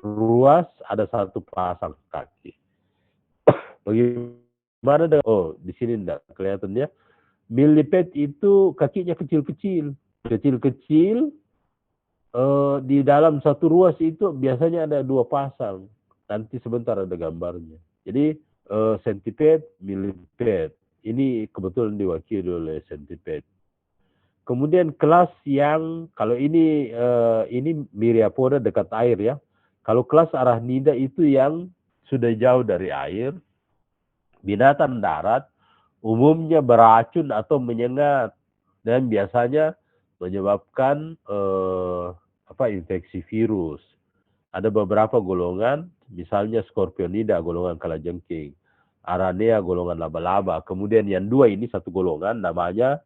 ruas ada satu pasang kaki. Bagaimana dengan, di sini tidak kelihatan ya. Millipede itu kakinya kecil-kecil. Kecil-kecil, di dalam satu ruas itu biasanya ada 2 pasang. Nanti sebentar ada gambarnya. Jadi centipede, millipede. Ini kebetulan diwakili oleh centipede. Kemudian kelas yang, kalau ini Myriapoda dekat air ya. Kalau kelas Arachnida itu yang sudah jauh dari air, binatang darat, umumnya beracun atau menyengat dan biasanya menyebabkan infeksi virus. Ada beberapa golongan, misalnya Scorpionida golongan kalajengking, Aranea golongan laba-laba. Kemudian yang 2 ini satu golongan namanya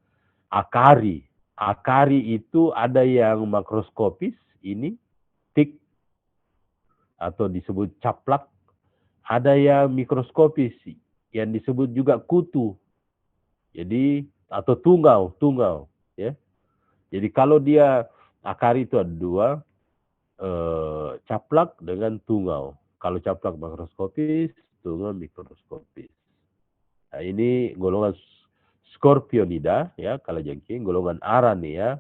Akari. Akari itu ada yang makroskopis, ini tik atau disebut caplak. Ada yang mikroskopis yang disebut juga kutu. Jadi atau tungau, ya. Jadi kalau dia akari itu ada 2, caplak dengan tungau. Kalau caplak makroskopis, tungau mikroskopis. Nah, ini golongan Scorpionida ya, kalajengking, golongan Aranea,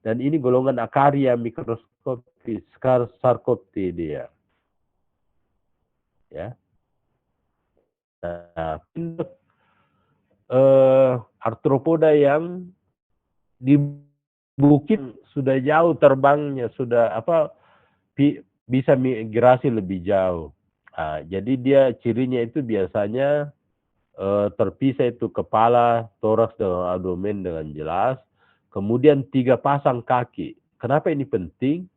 dan ini golongan Akaria mikroskopis, Sarcoptidea. Ya. Nah, arthropoda yang di bukit sudah jauh terbangnya, sudah bisa migrasi lebih jauh. Nah, jadi dia cirinya itu biasanya terpisah itu kepala, toraks dengan abdomen dengan jelas. Kemudian 3 pasang kaki. Kenapa ini penting?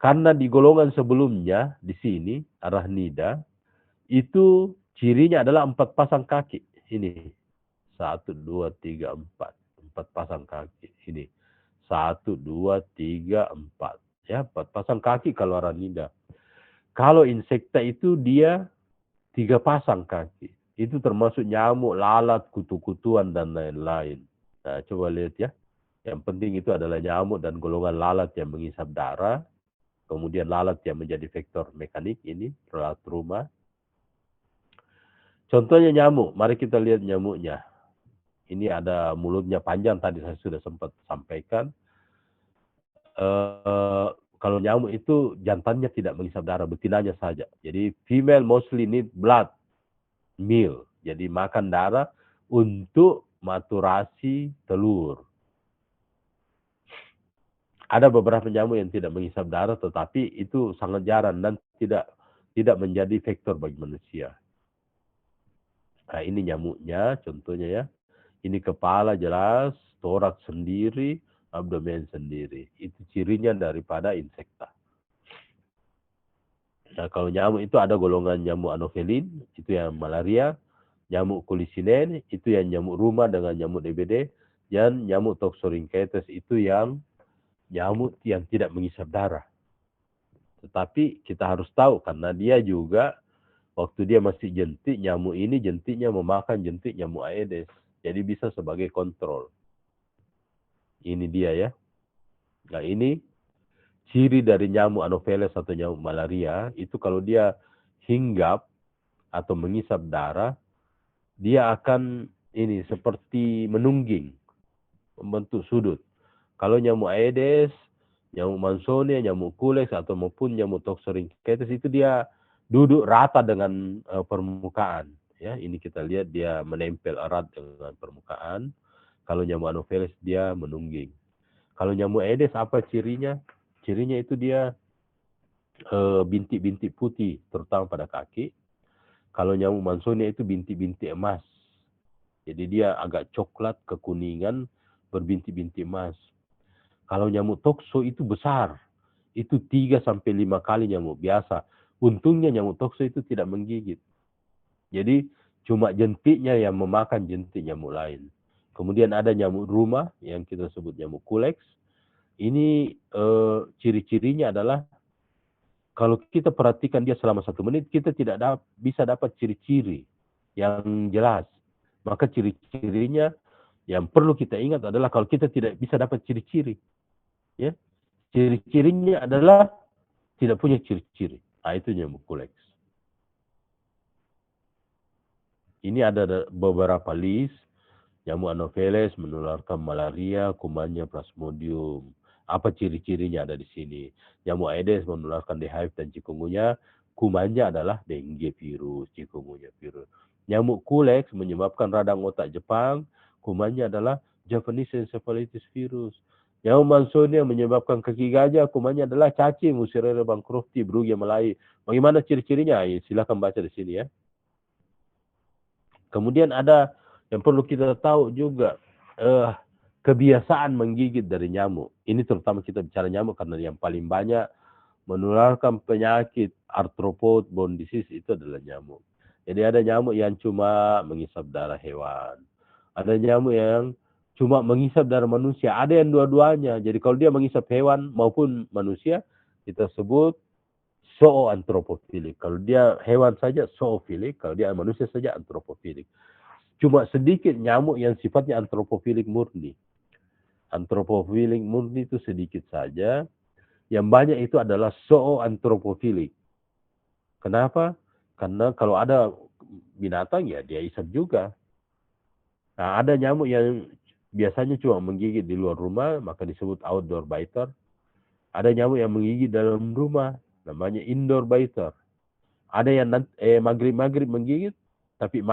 Karena di golongan sebelumnya, di sini, Arachnida, itu cirinya adalah 4 pasang kaki. Ini, 1, 2, 3, 4. 4 pasang kaki. Ini. 1, 2, 3, 4. Ya, 4 pasang kaki kalau Aranida. Kalau insekta itu dia 3 pasang kaki. Itu termasuk nyamuk, lalat, kutu-kutuan, dan lain-lain. Nah, coba lihat ya. Yang penting itu adalah nyamuk dan golongan lalat yang menghisap darah. Kemudian lalat yang menjadi vektor mekanik ini, lalat rumah. Contohnya nyamuk. Mari kita lihat nyamuknya. Ini ada mulutnya panjang, tadi saya sudah sempat sampaikan. Kalau nyamuk itu jantannya tidak menghisap darah, betinanya saja. Jadi female mostly need blood, meal. Jadi makan darah untuk maturasi telur. Ada beberapa nyamuk yang tidak menghisap darah, tetapi itu sangat jarang dan tidak menjadi vektor bagi manusia. Nah, ini nyamuknya, contohnya ya. Ini kepala jelas, toraks sendiri, abdomen sendiri. Itu cirinya daripada insekta. Nah, kalau nyamuk itu ada golongan nyamuk anopheles, itu yang malaria. Nyamuk kulisinen, itu yang nyamuk rumah dengan nyamuk DBD. Dan nyamuk toxorynchitis, itu yang nyamuk yang tidak menghisap darah. Tetapi kita harus tahu, karena dia juga, waktu dia masih jentik, nyamuk ini jentiknya memakan jentik nyamuk Aedes. Jadi bisa sebagai kontrol. Ini dia ya. Nah, ini ciri dari nyamuk anopheles atau nyamuk malaria, itu kalau dia hinggap atau menghisap darah, dia akan ini seperti menungging, membentuk sudut. Kalau nyamuk Aedes, nyamuk Mansonia, nyamuk Culex, atau maupun nyamuk Toxorynchitis, itu dia duduk rata dengan permukaan. Ya, ini kita lihat dia menempel erat dengan permukaan. Kalau nyamuk anopheles dia menungging. Kalau nyamuk Aedes apa cirinya? Cirinya itu dia bintik-bintik putih, terutama pada kaki. Kalau nyamuk Mansonia itu bintik-bintik emas. Jadi dia agak coklat kekuningan berbintik-bintik emas. Kalau nyamuk tokso itu besar. Itu 3-5 kali nyamuk biasa. Untungnya nyamuk tokso itu tidak menggigit. Jadi cuma jentiknya yang memakan jentik nyamuk lain. Kemudian ada nyamuk rumah yang kita sebut nyamuk Culex. Ini ciri-cirinya adalah kalau kita perhatikan dia selama 1 menit, kita tidak bisa dapat ciri-ciri yang jelas. Maka ciri-cirinya yang perlu kita ingat adalah kalau kita tidak bisa dapat ciri-ciri. Ya, ciri-cirinya adalah tidak punya ciri-ciri. Nah, itu nyamuk Culex. Ini ada beberapa list. Nyamuk anopheles menularkan malaria, kumannya plasmodium. Apa ciri-cirinya ada di sini? Nyamuk Aedes menularkan dengue dan chikungunya. Kumannya adalah dengue virus, chikungunya virus. Nyamuk Culex menyebabkan radang otak Jepang. Kumannya adalah Japanese encephalitis virus. Nyamuk Mansonia menyebabkan kaki gajah. Kumannya adalah cacing, Musirera bancrofti, Brugia malai. Bagaimana ciri-cirinya? Silakan baca di sini ya. Kemudian ada yang perlu kita tahu juga, kebiasaan menggigit dari nyamuk. Ini terutama kita bicara nyamuk karena yang paling banyak menularkan penyakit arthropod bone disease itu adalah nyamuk. Jadi ada nyamuk yang cuma menghisap darah hewan. Ada nyamuk yang cuma menghisap darah manusia. Ada yang dua-duanya. Jadi kalau dia menghisap hewan maupun manusia, kita sebut zooanthropophilik. Kalau dia hewan saja zoofilik, kalau dia manusia saja anthropophilik. Cuma sedikit nyamuk yang sifatnya anthropophilik murni. Anthropophilik murni itu sedikit saja. Yang banyak itu adalah zooanthropophilik. Kenapa? Karena kalau ada binatang ya dia hisap juga. Nah, ada nyamuk yang biasanya cuma menggigit di luar rumah, maka disebut outdoor biter. Ada nyamuk yang menggigit dalam rumah, namanya indoor biter. Ada yang maghrib-maghrib menggigit, tapi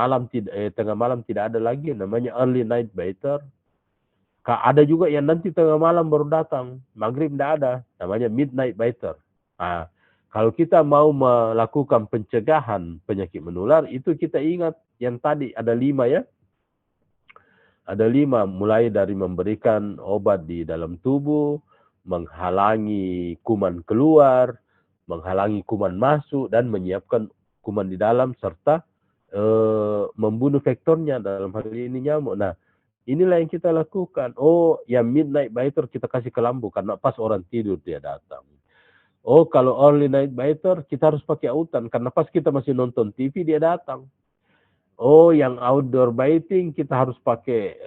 tengah malam tidak ada lagi, namanya early night biter. Ada juga yang nanti tengah malam baru datang, maghrib tidak ada, namanya midnight biter. Nah, kalau kita mau melakukan pencegahan penyakit menular, itu kita ingat yang tadi ada 5 ya. Ada 5, mulai dari memberikan obat di dalam tubuh, menghalangi kuman keluar, menghalangi kuman masuk, dan menyiapkan kuman di dalam, serta membunuh vektornya, dalam hal ini nyamuk. Nah, inilah yang kita lakukan. Oh, yang midnight biter kita kasih ke lampu karena pas orang tidur dia datang. Oh, kalau early night biter kita harus pakai autan karena pas kita masih nonton TV dia datang. Oh, yang outdoor biting kita harus pakai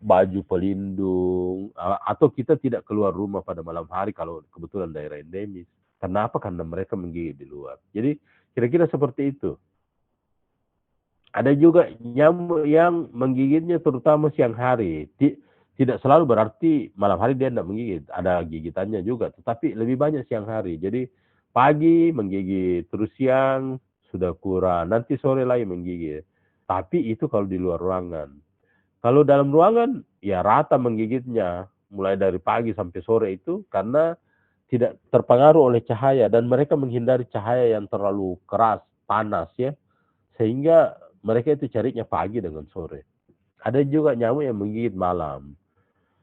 baju pelindung, atau kita tidak keluar rumah pada malam hari kalau kebetulan daerah endemis. Kenapa? Karena mereka menggigit di luar. Jadi kira-kira seperti itu. Ada juga nyamuk yang menggigitnya terutama siang hari. Tidak selalu berarti malam hari dia tidak menggigit. Ada gigitannya juga, tetapi lebih banyak siang hari. Jadi pagi menggigit, terus siang sudah kurang, nanti sore lagi menggigit. Tapi itu kalau di luar ruangan. Kalau dalam ruangan, ya rata menggigitnya. Mulai dari pagi sampai sore itu karena tidak terpengaruh oleh cahaya. Dan mereka menghindari cahaya yang terlalu keras, panas ya. Sehingga mereka itu carinya pagi dengan sore. Ada juga nyamuk yang menggigit malam.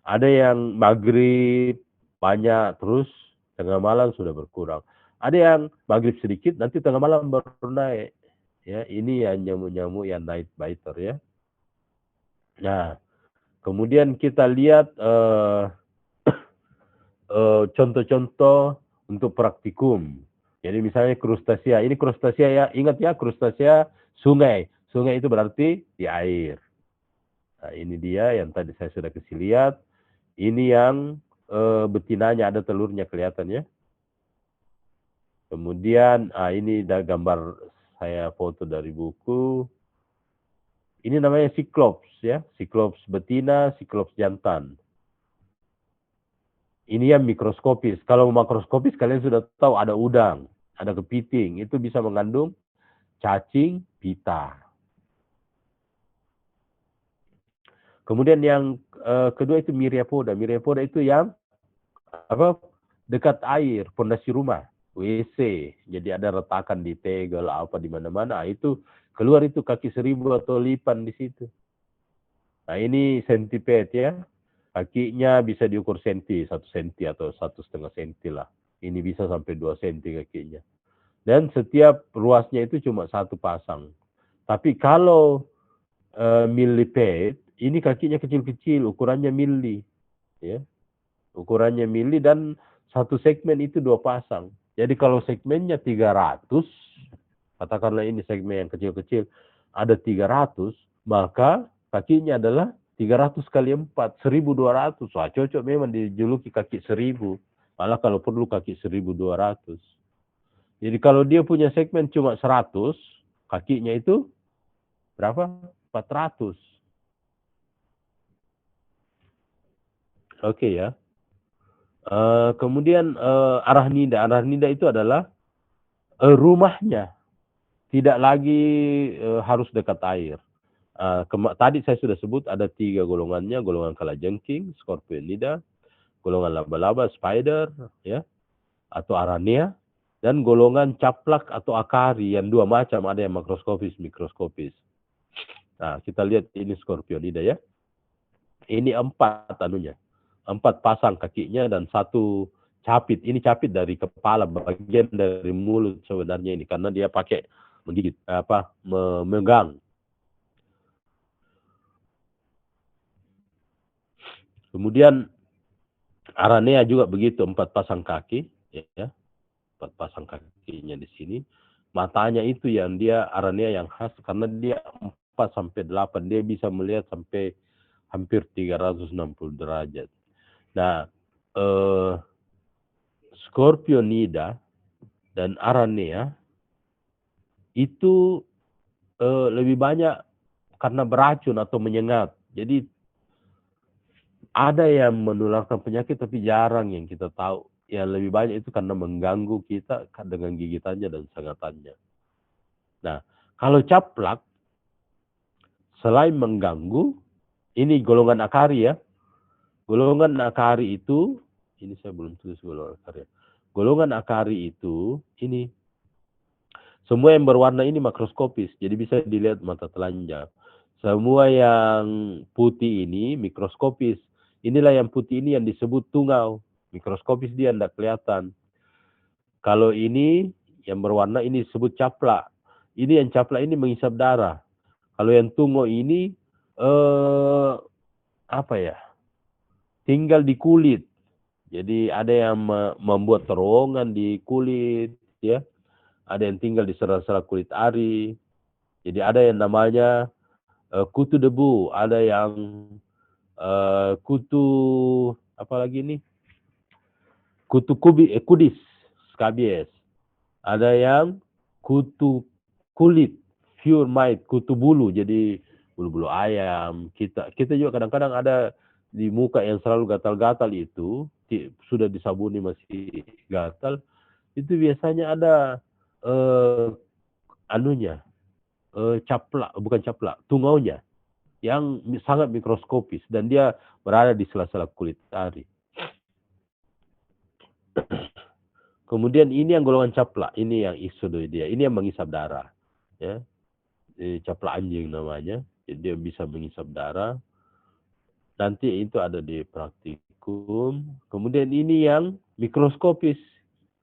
Ada yang maghrib banyak, terus tengah malam sudah berkurang. Ada yang maghrib sedikit, nanti tengah malam baru naik. Ya, ini yang nyamuk-nyamuk yang night biter ya. Nah, kemudian kita lihat contoh-contoh untuk praktikum. Jadi misalnya krustasea. Ini krustasea ya, ingat ya krustasea sungai. Sungai itu berarti di air. Nah, ini dia yang tadi saya sudah kasih lihat. Ini yang betinanya ada telurnya kelihatan ya. Kemudian ini ada gambar saya foto dari buku. Ini namanya Cyclops ya, Cyclops betina, Cyclops jantan. Ini yang mikroskopis. Kalau makroskopis kalian sudah tahu ada udang, ada kepiting, itu bisa mengandung cacing pita. Kemudian yang kedua itu Myriapoda. Myriapoda itu yang dekat air, pondasi rumah, WC. Jadi ada retakan di tegel apa di mana-mana, itu keluar itu kaki 1000 atau lipan di situ. Nah, ini centipede ya. Kakinya bisa diukur senti, 1 senti atau 1,5 senti lah. Ini bisa sampai 2 senti kakinya. Dan setiap ruasnya itu cuma 1 pasang. Tapi kalau millipede, ini kakinya kecil-kecil, ukurannya mili. Ya. Ukurannya mili dan satu segmen itu 2 pasang. Jadi kalau segmennya 300, katakanlah ini segmen yang kecil-kecil, ada 300, maka kakinya adalah 300 kali 4, 1200. Wah, cocok memang dijuluki kaki 1000. Malah kalau perlu kaki 1200. Jadi kalau dia punya segmen cuma 100, kakinya itu berapa? 400. Oke ya. Kemudian arachnida. Arachnida itu adalah rumahnya. Tidak lagi harus dekat air. Tadi saya sudah sebut ada 3 golongannya. Golongan kalajengking, scorpionida, golongan laba-laba, spider, ya, atau aranea, dan golongan caplak atau akari yang 2 macam, ada yang makroskopis, mikroskopis. Nah, kita lihat ini scorpionida ya. Ini 4 anunya. 4 pasang kakinya dan 1 capit. Ini capit dari kepala, bagian dari mulut sebenarnya ini karena dia pakai menggigit memegang. Kemudian aranea juga begitu, 4 pasang kaki ya. 4 pasang kakinya di sini. Matanya itu yang dia aranea yang khas karena dia 4 sampai 8, dia bisa melihat sampai hampir 360 derajat. Nah, scorpionida dan aranea itu lebih banyak karena beracun atau menyengat. Jadi ada yang menularkan penyakit tapi jarang yang kita tahu. Yang lebih banyak itu karena mengganggu kita dengan gigitannya dan sengatannya. Nah, kalau caplak selain mengganggu, ini golongan akari ya. Golongan akari itu, ini saya belum tulis golongan akari. Golongan akari itu, ini semua yang berwarna ini makroskopis, jadi bisa dilihat mata telanjang. Semua yang putih ini mikroskopis. Inilah yang putih ini yang disebut tungau. Mikroskopis dia tidak kelihatan. Kalau ini yang berwarna ini disebut caplak. Ini yang caplak ini menghisap darah. Kalau yang tungo ini apa ya? Tinggal di kulit. Jadi ada yang membuat terowongan di kulit, ya. Ada yang tinggal di sela-sela kulit ari. Jadi ada yang namanya kutu debu, ada yang kutu apa lagi nih? Kutu kudis, skabies. Ada yang kutu kulit, pure mite, kutu bulu. Jadi bulu-bulu ayam. Kita juga kadang-kadang ada di muka yang selalu gatal-gatal itu, sudah disabuni masih gatal, itu biasanya ada anunya, caplak, bukan caplak, tungaunya yang sangat mikroskopis dan dia berada di sela-sela kulit ari. Kemudian ini yang golongan caplak, ini yang isodoidea, ini yang menghisap darah, ya. Caplak anjing namanya, jadi dia bisa menghisap darah. Nanti itu ada di praktikum. Kemudian ini yang mikroskopis,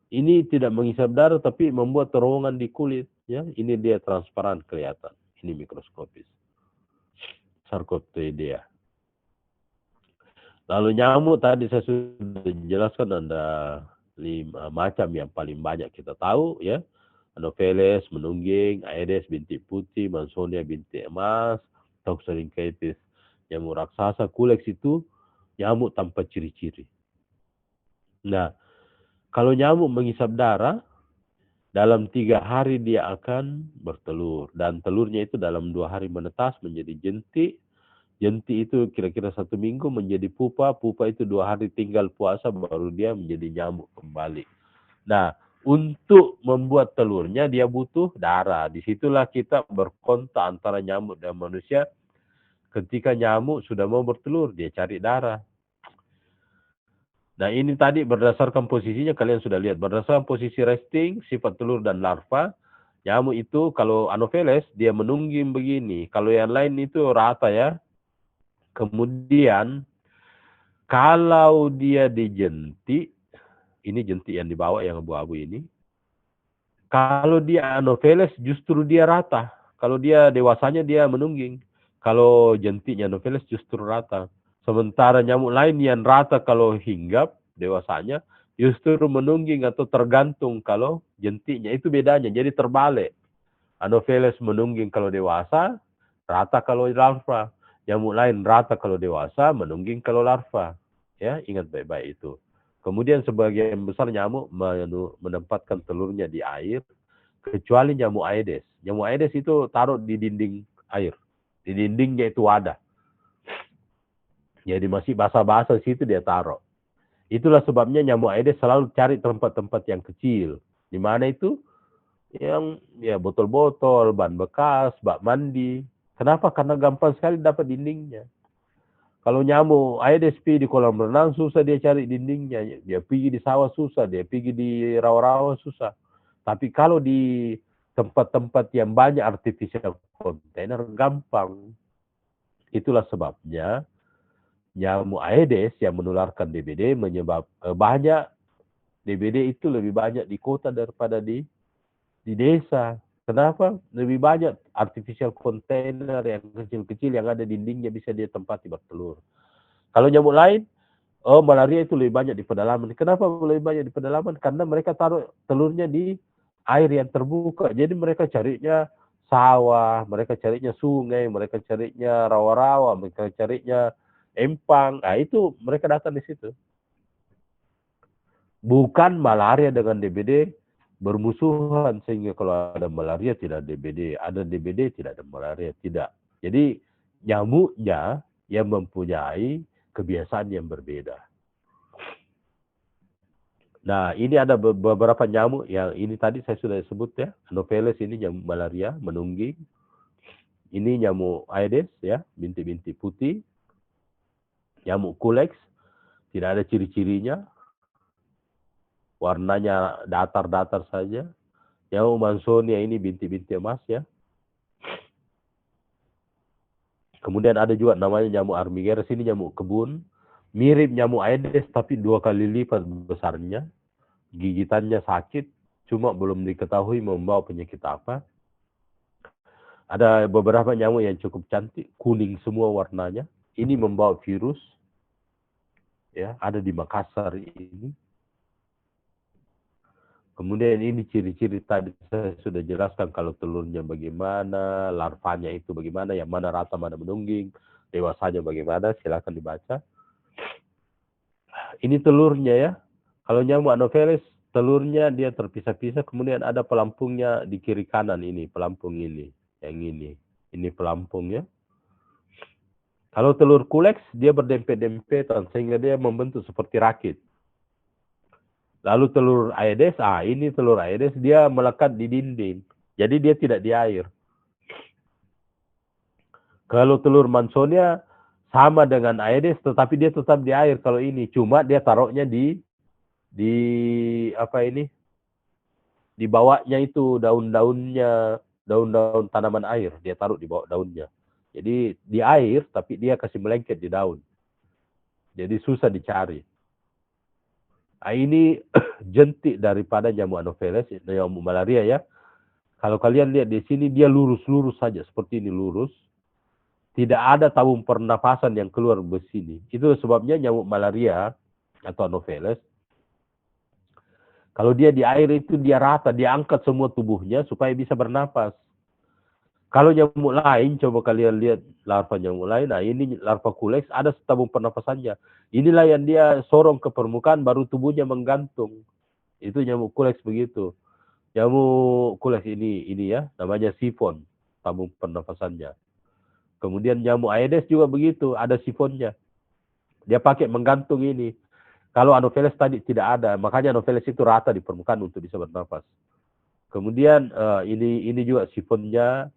ini tidak menghisap darah tapi membuat terowongan di kulit, ya. Ini dia transparan kelihatan, ini mikroskopis, Sarcopteidea. Lalu nyamuk tadi saya sudah jelaskan ada 5 macam yang paling banyak kita tahu, ya. Anopheles, menungging, Aedes bintik putih, Mansonia bintik emas, Toxorynchitis nyamuk raksasa, Culex itu nyamuk tanpa ciri-ciri. Nah, kalau nyamuk menghisap darah, dalam 3 hari dia akan bertelur. Dan telurnya itu dalam 2 hari menetas menjadi jentik. Jentik itu kira-kira 1 minggu menjadi pupa. Pupa itu 2 hari tinggal puasa baru dia menjadi nyamuk kembali. Nah, untuk membuat telurnya dia butuh darah. Disitulah kita berkontak antara nyamuk dan manusia. Ketika nyamuk sudah mau bertelur, dia cari darah. Nah, ini tadi berdasarkan posisinya kalian sudah lihat. Berdasarkan posisi resting, sifat telur dan larva. Nyamuk itu kalau Anopheles dia menungging begini. Kalau yang lain itu rata, ya. Kemudian kalau dia dijentik, ini jentik yang dibawa yang abu-abu ini. Kalau dia Anopheles justru dia rata. Kalau dia dewasanya dia menungging. Kalau jentiknya Anopheles justru rata. Sementara nyamuk lain yang rata kalau hinggap dewasanya justru menungging atau tergantung kalau jentiknya. Itu bedanya. Jadi terbalik. Anopheles menungging kalau dewasa, rata kalau larva. Nyamuk lain rata kalau dewasa, menungging kalau larva. Ya, ingat baik-baik itu. Kemudian sebagian besar nyamuk menempatkan telurnya di air, kecuali nyamuk Aedes. Nyamuk Aedes itu taruh di dinding air. Di dindingnya itu wadah. Jadi masih basah-basah situ dia taruh. Itulah sebabnya nyamuk Aedes selalu cari tempat-tempat yang kecil. Di mana itu? Yang ya botol-botol, ban bekas, bak mandi. Kenapa? Karena gampang sekali dapat dindingnya. Kalau nyamuk Aedes di kolam renang susah dia cari dindingnya. Dia pergi di sawah susah, dia pergi di rawa-rawa susah. Tapi kalau di tempat-tempat yang banyak artificial container gampang. Itulah sebabnya nyamuk Aedes yang menularkan DBD banyak DBD itu lebih banyak di kota daripada di desa. Kenapa? Lebih banyak artificial container yang kecil-kecil yang ada dindingnya bisa dia tempati bertelur. Kalau nyamuk lain, malaria itu lebih banyak di pedalaman. Kenapa lebih banyak di pedalaman? Karena mereka taruh telurnya di air yang terbuka. Jadi mereka carinya sawah, mereka carinya sungai, mereka carinya rawa-rawa, mereka carinya empang. Nah, itu mereka datang di situ. Bukan malaria dengan DBD bermusuhan sehingga kalau ada malaria tidak DBD, ada DBD tidak ada malaria, tidak. Jadi nyamuknya yang mempunyai kebiasaan yang berbeda. Nah, ini ada beberapa nyamuk yang ini tadi saya sudah sebut, ya. Anopheles ini nyamuk malaria, menungging. Ini nyamuk Aedes, ya, bintik-bintik putih. Nyamuk Culex, tidak ada ciri-cirinya. Warnanya datar-datar saja. Nyamuk Mansonia ini bintik-bintik emas, ya. Kemudian ada juga namanya nyamuk Armigerus, ini nyamuk kebun. Mirip nyamuk Aedes tapi 2 kali lipat besarnya. Gigitannya sakit, cuma belum diketahui membawa penyakit apa. Ada beberapa nyamuk yang cukup cantik, kuning semua warnanya. Ini membawa virus, ya, ada di Makassar ini. Kemudian ini ciri-ciri tadi saya sudah jelaskan, kalau telurnya bagaimana, larvanya itu bagaimana, yang mana rata, mana menungging, dewasanya bagaimana, silakan dibaca. Ini telurnya ya. Kalau nyamuk Anopheles, telurnya dia terpisah-pisah, kemudian ada pelampungnya di kiri kanan ini, pelampung ini, yang ini pelampungnya. Kalau telur kuleks, dia berdempet-dempetan sehingga dia membentuk seperti rakit. Lalu telur Aedes, ini telur Aedes, dia melekat di dinding. Jadi dia tidak di air. Kalau telur Mansonia sama dengan Aedes, tetapi dia tetap di air. Kalau ini cuma dia taruhnya di apa ini? Di bawahnya itu daun-daunnya, daun-daun tanaman air, dia taruh di bawah daunnya. Jadi di air, tapi dia kasih melengket di daun. Jadi susah dicari. Ini jentik daripada nyamuk Anopheles, nyamuk malaria ya. Kalau kalian lihat di sini, dia lurus-lurus saja, seperti ini lurus. Tidak ada tabung pernapasan yang keluar ke sini. Itu sebabnya nyamuk malaria atau Anopheles, kalau dia di air itu dia rata, dia angkat semua tubuhnya supaya bisa bernapas. Kalau nyamuk lain, coba kalian lihat larva nyamuk lain. Ini larva kuleks, ada tabung pernapasannya. Inilah yang dia sorong ke permukaan, baru tubuhnya menggantung. Itu nyamuk kuleks begitu. Nyamuk kuleks ini ya, namanya sifon, tabung pernapasannya. Kemudian nyamuk Aedes juga begitu, ada sifonnya. Dia pakai menggantung ini. Kalau Anopheles tadi tidak ada, makanya Anopheles itu rata di permukaan untuk bisa bernafas. Kemudian ini juga sifonnya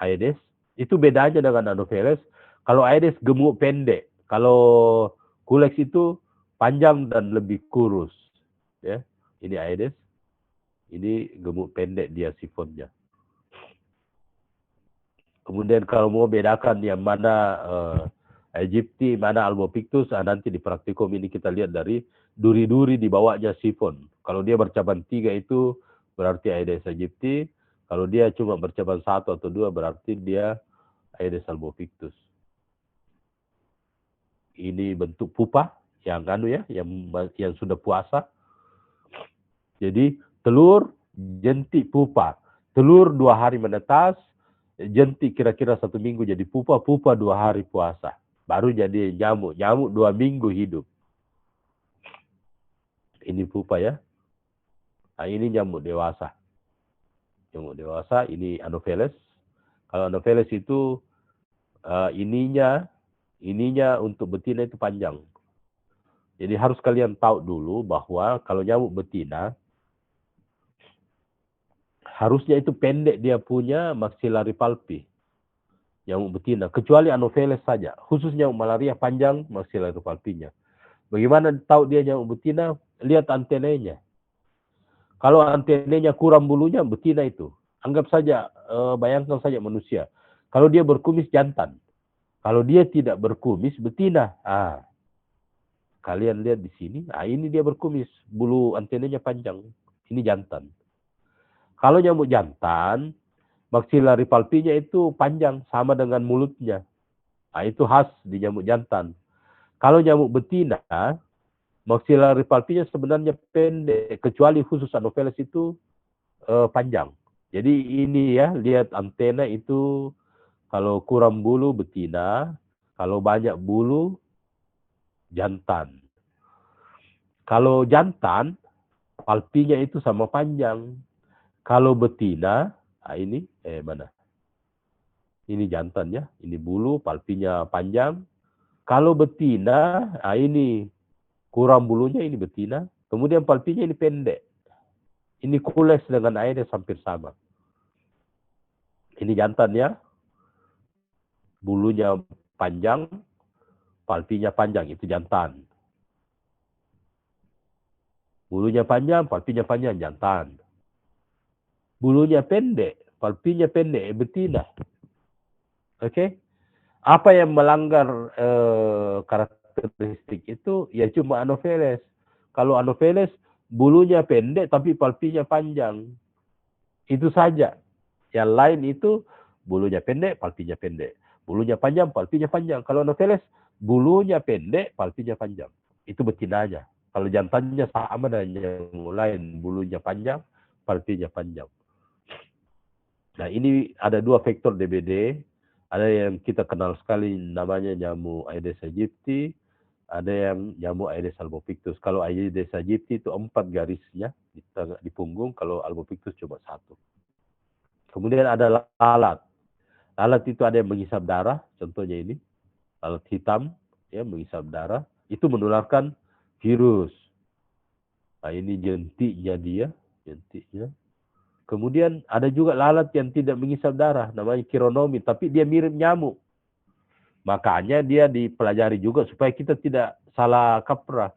Aedes. Itu bedanya dengan Anopheles. Kalau Aedes gemuk pendek, kalau kuleks itu panjang dan lebih kurus. Ya, ini Aedes. Ini gemuk pendek dia sifonnya. Kemudian kalau mau bedakan yang mana Aegypti, mana Albopictus, nanti di praktikum ini kita lihat dari duri-duri di bawahnya sifon. Kalau dia bercabang 3 itu berarti Aedes aegypti. Kalau dia cuma bercabang 1 atau 2 berarti dia Aedes albopictus. Ini bentuk pupa yang ya, yang sudah puasa. Jadi telur, jentik, pupa. Telur 2 hari menetas, jentik kira-kira 1 minggu jadi pupa, pupa 2 hari puasa. Baru jadi nyamuk. Nyamuk 2 minggu hidup. Ini pupa ya. Ini nyamuk dewasa. Nyamuk dewasa, ini Anopheles. Kalau Anopheles itu ininya untuk betina itu panjang. Jadi harus kalian tahu dulu bahwa kalau nyamuk betina, harusnya itu pendek dia punya maxillary palpi. Nyamuk betina, kecuali Anopheles saja. Khusus nyamuk malaria panjang maxillary palpinya. Bagaimana tahu dia nyamuk betina? Lihat antenanya. Kalau antenanya kurang bulunya, betina itu. Anggap saja, bayangkan saja manusia. Kalau dia berkumis, jantan. Kalau dia tidak berkumis, betina. Kalian lihat di sini, ini dia berkumis. Bulu antenanya panjang. Ini jantan. Kalau nyamuk jantan, maxillary palpinya itu panjang, sama dengan mulutnya. Itu khas di nyamuk jantan. Kalau nyamuk betina, maxillary palpinya sebenarnya pendek, kecuali khusus Anopheles itu panjang. Jadi ini ya, lihat antena itu, kalau kurang bulu betina, kalau banyak bulu jantan. Kalau jantan, palpinya itu sama panjang. Kalau betina, ini mana? Ini jantan ya, ini bulu, palpinya panjang. Kalau betina, ini kurang bulunya, ini betina. Kemudian palpinya ini pendek. Ini kuleks dengan Aedes hampir sama. Ini jantan ya, bulunya panjang, palpinya panjang, itu jantan. Bulunya panjang, palpinya panjang, jantan. Bulunya pendek, palpinya pendek, betina. Oke? Apa yang melanggar karakteristik itu? Ya cuma Anopheles. Kalau Anopheles, bulunya pendek tapi palpinya panjang. Itu saja. Yang lain itu bulunya pendek, palpinya pendek. Bulunya panjang, palpinya panjang. Kalau Anopheles, bulunya pendek, palpinya panjang. Itu betinanya. Kalau jantannya sama dengan yang lain, bulunya panjang, palpinya panjang. Nah, ini ada dua faktor DBD. Ada yang kita kenal sekali namanya nyamuk Aedes aegypti, ada yang nyamuk Aedes albopictus. Kalau Aedes aegypti itu 4 garisnya di punggung, kalau albopictus cuma 1. Kemudian ada lalat. Lalat itu ada yang mengisap darah, contohnya ini. Lalat hitam, ya, mengisap darah. Itu menularkan virus. Nah, ini jentiknya dia, jentiknya. Kemudian ada juga lalat yang tidak mengisap darah, namanya Chironomid, tapi dia mirip nyamuk. Makanya dia dipelajari juga supaya kita tidak salah kaprah.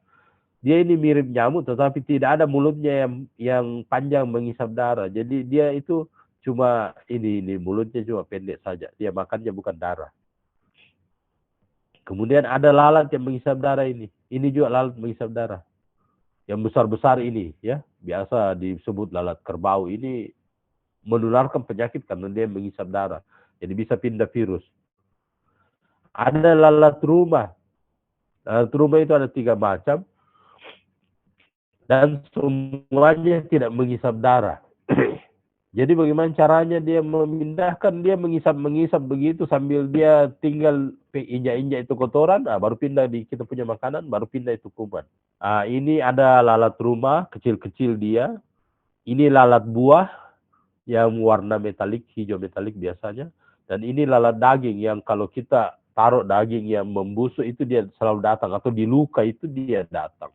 Dia ini mirip nyamuk, tetapi tidak ada mulutnya yang panjang mengisap darah. Jadi dia itu cuma ini mulutnya cuma pendek saja. Dia makannya bukan darah. Kemudian ada lalat yang mengisap darah ini. Ini juga lalat mengisap darah. Yang besar-besar ini, ya, biasa disebut lalat kerbau. Ini menularkan penyakit karena dia mengisap darah. Jadi bisa pindah virus. Ada lalat rumah. Lalat rumah itu ada 3 macam. Dan semuanya tidak mengisap darah. Jadi bagaimana caranya dia memindahkan, dia mengisap begitu sambil dia tinggal injak-injak itu kotoran, baru pindah di kita punya makanan, baru pindah itu kuman. Ini ada lalat rumah, kecil-kecil dia. Ini lalat buah yang warna metalik, hijau metalik biasanya. Dan ini lalat daging yang kalau kita taruh daging yang membusuk itu dia selalu datang. Atau di luka itu dia datang.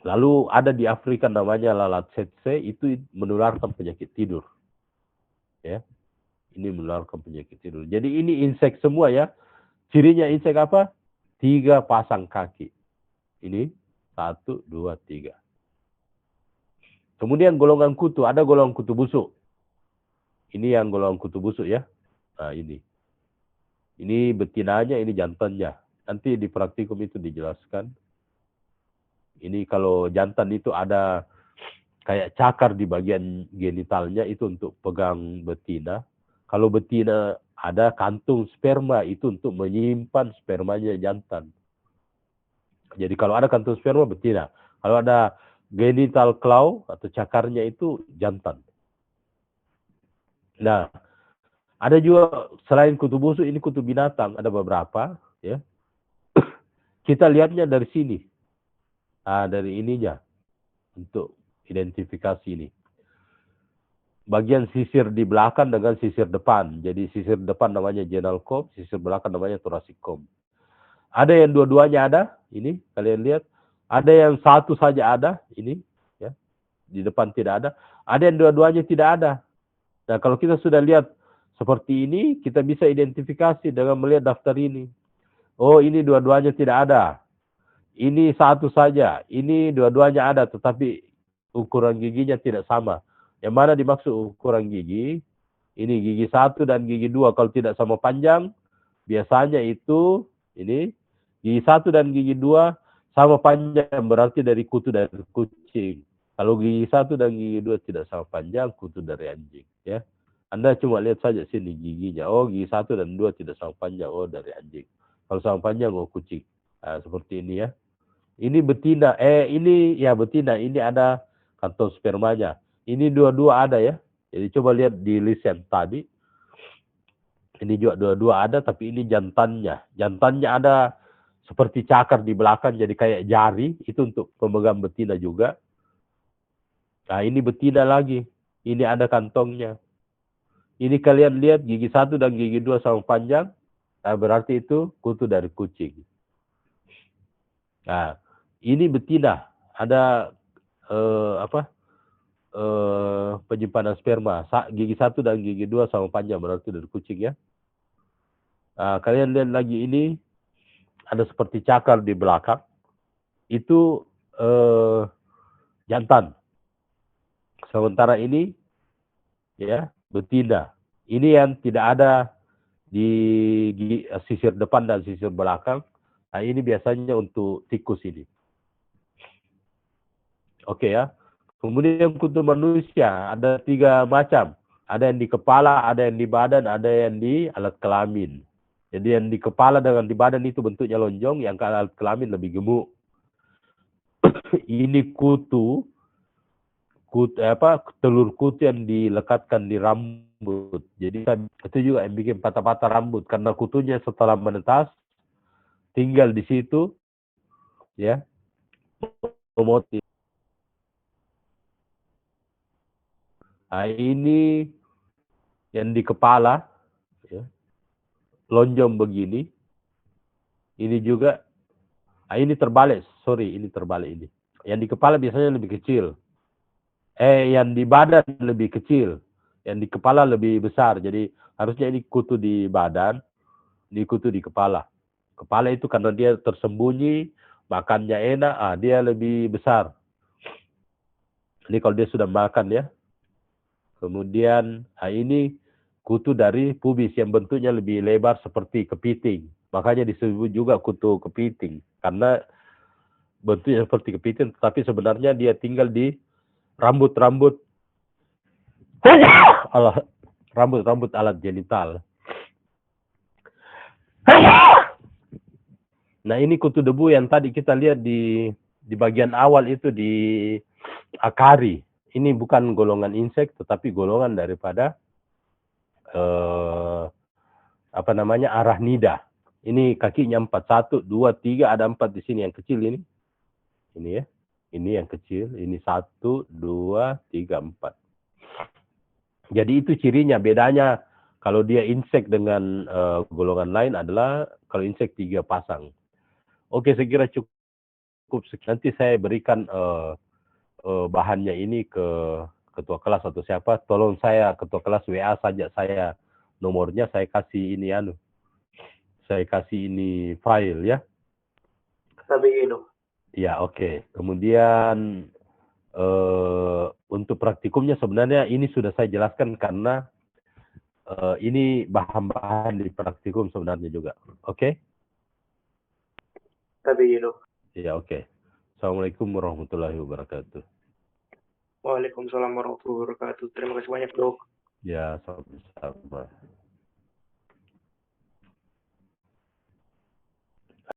Lalu ada di Afrika namanya lalat tsetse, itu menularkan penyakit tidur. Ya. Ini menularkan penyakit tidur. Jadi ini insek semua ya. Cirinya insek apa? 3 pasang kaki. Ini 1, 2, 3. Kemudian golongan kutu, ada golongan kutu busuk. Ini yang golongan kutu busuk ya. Nah, ini. Ini betinanya, ini jantannya. Nanti di praktikum itu dijelaskan. Ini kalau jantan itu ada kayak cakar di bagian genitalnya, itu untuk pegang betina. Kalau betina ada kantung sperma, itu untuk menyimpan spermanya jantan. Jadi kalau ada kantung sperma betina. Kalau ada genital claw atau cakarnya itu jantan. Nah, ada juga selain kutu busuk, ini kutu binatang, ada beberapa ya. Kita lihatnya dari sini. Dari ininya untuk identifikasi ini. Bagian sisir di belakang dengan sisir depan. Jadi sisir depan namanya genal comb, sisir belakang namanya thoracic comb. Ada yang dua-duanya ada, ini kalian lihat. Ada yang satu saja ada, ini ya. Di depan tidak ada. Ada yang dua-duanya tidak ada. Nah, kalau kita sudah lihat seperti ini, kita bisa identifikasi dengan melihat daftar ini. Oh, ini dua-duanya tidak ada. Ini satu saja, ini dua-duanya ada, tetapi ukuran giginya tidak sama. Yang mana dimaksud ukuran gigi? Ini gigi 1 dan gigi 2 kalau tidak sama panjang, biasanya itu ini gigi 1 dan gigi 2 sama panjang, berarti dari kutu dari kucing. Kalau gigi 1 dan gigi 2 tidak sama panjang, kutu dari anjing. Ya, Anda cuma lihat saja sini giginya. Oh, gigi 1 dan 2 tidak sama panjang, oh dari anjing. Kalau sama panjang, oh kucing. Seperti ini ya. Ini betina, ini ya betina, ini ada kantong spermanya. Ini dua-dua ada ya. Jadi coba lihat di list yang tadi. Ini juga dua-dua ada, tapi ini jantannya. Jantannya ada seperti cakar di belakang, jadi kayak jari. Itu untuk pemegang betina juga. Nah, ini betina lagi. Ini ada kantongnya. Ini kalian lihat gigi 1 dan gigi 2 sama panjang. Nah, berarti itu kutu dari kucing. Nah, ini betina. Ada penyimpanan sperma. Gigi 1 dan gigi 2 sama panjang, berarti dari kucing ya. Kalian lihat lagi ini. Ada seperti cakar di belakang. Itu jantan. Sementara ini ya betina. Ini yang tidak ada di sisir depan dan sisir belakang. Nah, ini biasanya untuk tikus ini. Oke ya. Kemudian kutu manusia ada 3 macam. Ada yang di kepala, ada yang di badan, ada yang di alat kelamin. Jadi yang di kepala dengan di badan itu bentuknya lonjong, yang ke alat kelamin lebih gemuk. Ini telur kutu yang dilekatkan di rambut. Jadi itu juga yang bikin patah-patah rambut karena kutunya setelah menetas tinggal di situ, ya, memotong. Nah, ini yang di kepala, ya, lonjong begini. Ini juga, ini terbalik. Sorry, ini terbalik ini. Yang di kepala biasanya lebih kecil. Yang di badan lebih kecil. Yang di kepala lebih besar. Jadi harusnya ini kutu di badan, ini kutu di kepala. Kepala itu karena dia tersembunyi, makannya enak, dia lebih besar. Ini kalau dia sudah makan, ya. Kemudian ini kutu dari pubis yang bentuknya lebih lebar seperti kepiting. Makanya disebut juga kutu kepiting. Karena bentuknya seperti kepiting, tetapi sebenarnya dia tinggal di rambut-rambut rambut-rambut alat genital. Nah, ini kutu debu yang tadi kita lihat di bagian awal itu di akari. Ini bukan golongan insek, tetapi golongan daripada arachnida. Ini kakinya 4, 1, 2, 3, ada 4 di sini yang kecil ini. Ini, ya. Ini yang kecil, ini 1, 2, 3, 4. Jadi itu cirinya. Bedanya kalau dia insek dengan golongan lain adalah kalau insek 3 pasang. Oke, saya kira cukup sekian. Nanti saya berikan bahannya ini ke ketua kelas atau siapa. Tolong saya ketua kelas WA saja saya nomornya, saya kasih ini saya kasih ini file, ya. Sabi, Dok. Ya, oke. Kemudian untuk praktikumnya sebenarnya ini sudah saya jelaskan karena ini bahan-bahan di praktikum sebenarnya juga. Oke? Sabi, Dok. Ya, oke. Assalamualaikum warahmatullahi wabarakatuh. Waalaikumsalam warahmatullahi wabarakatuh. Terima kasih banyak, Dok. Ya, sama-sama.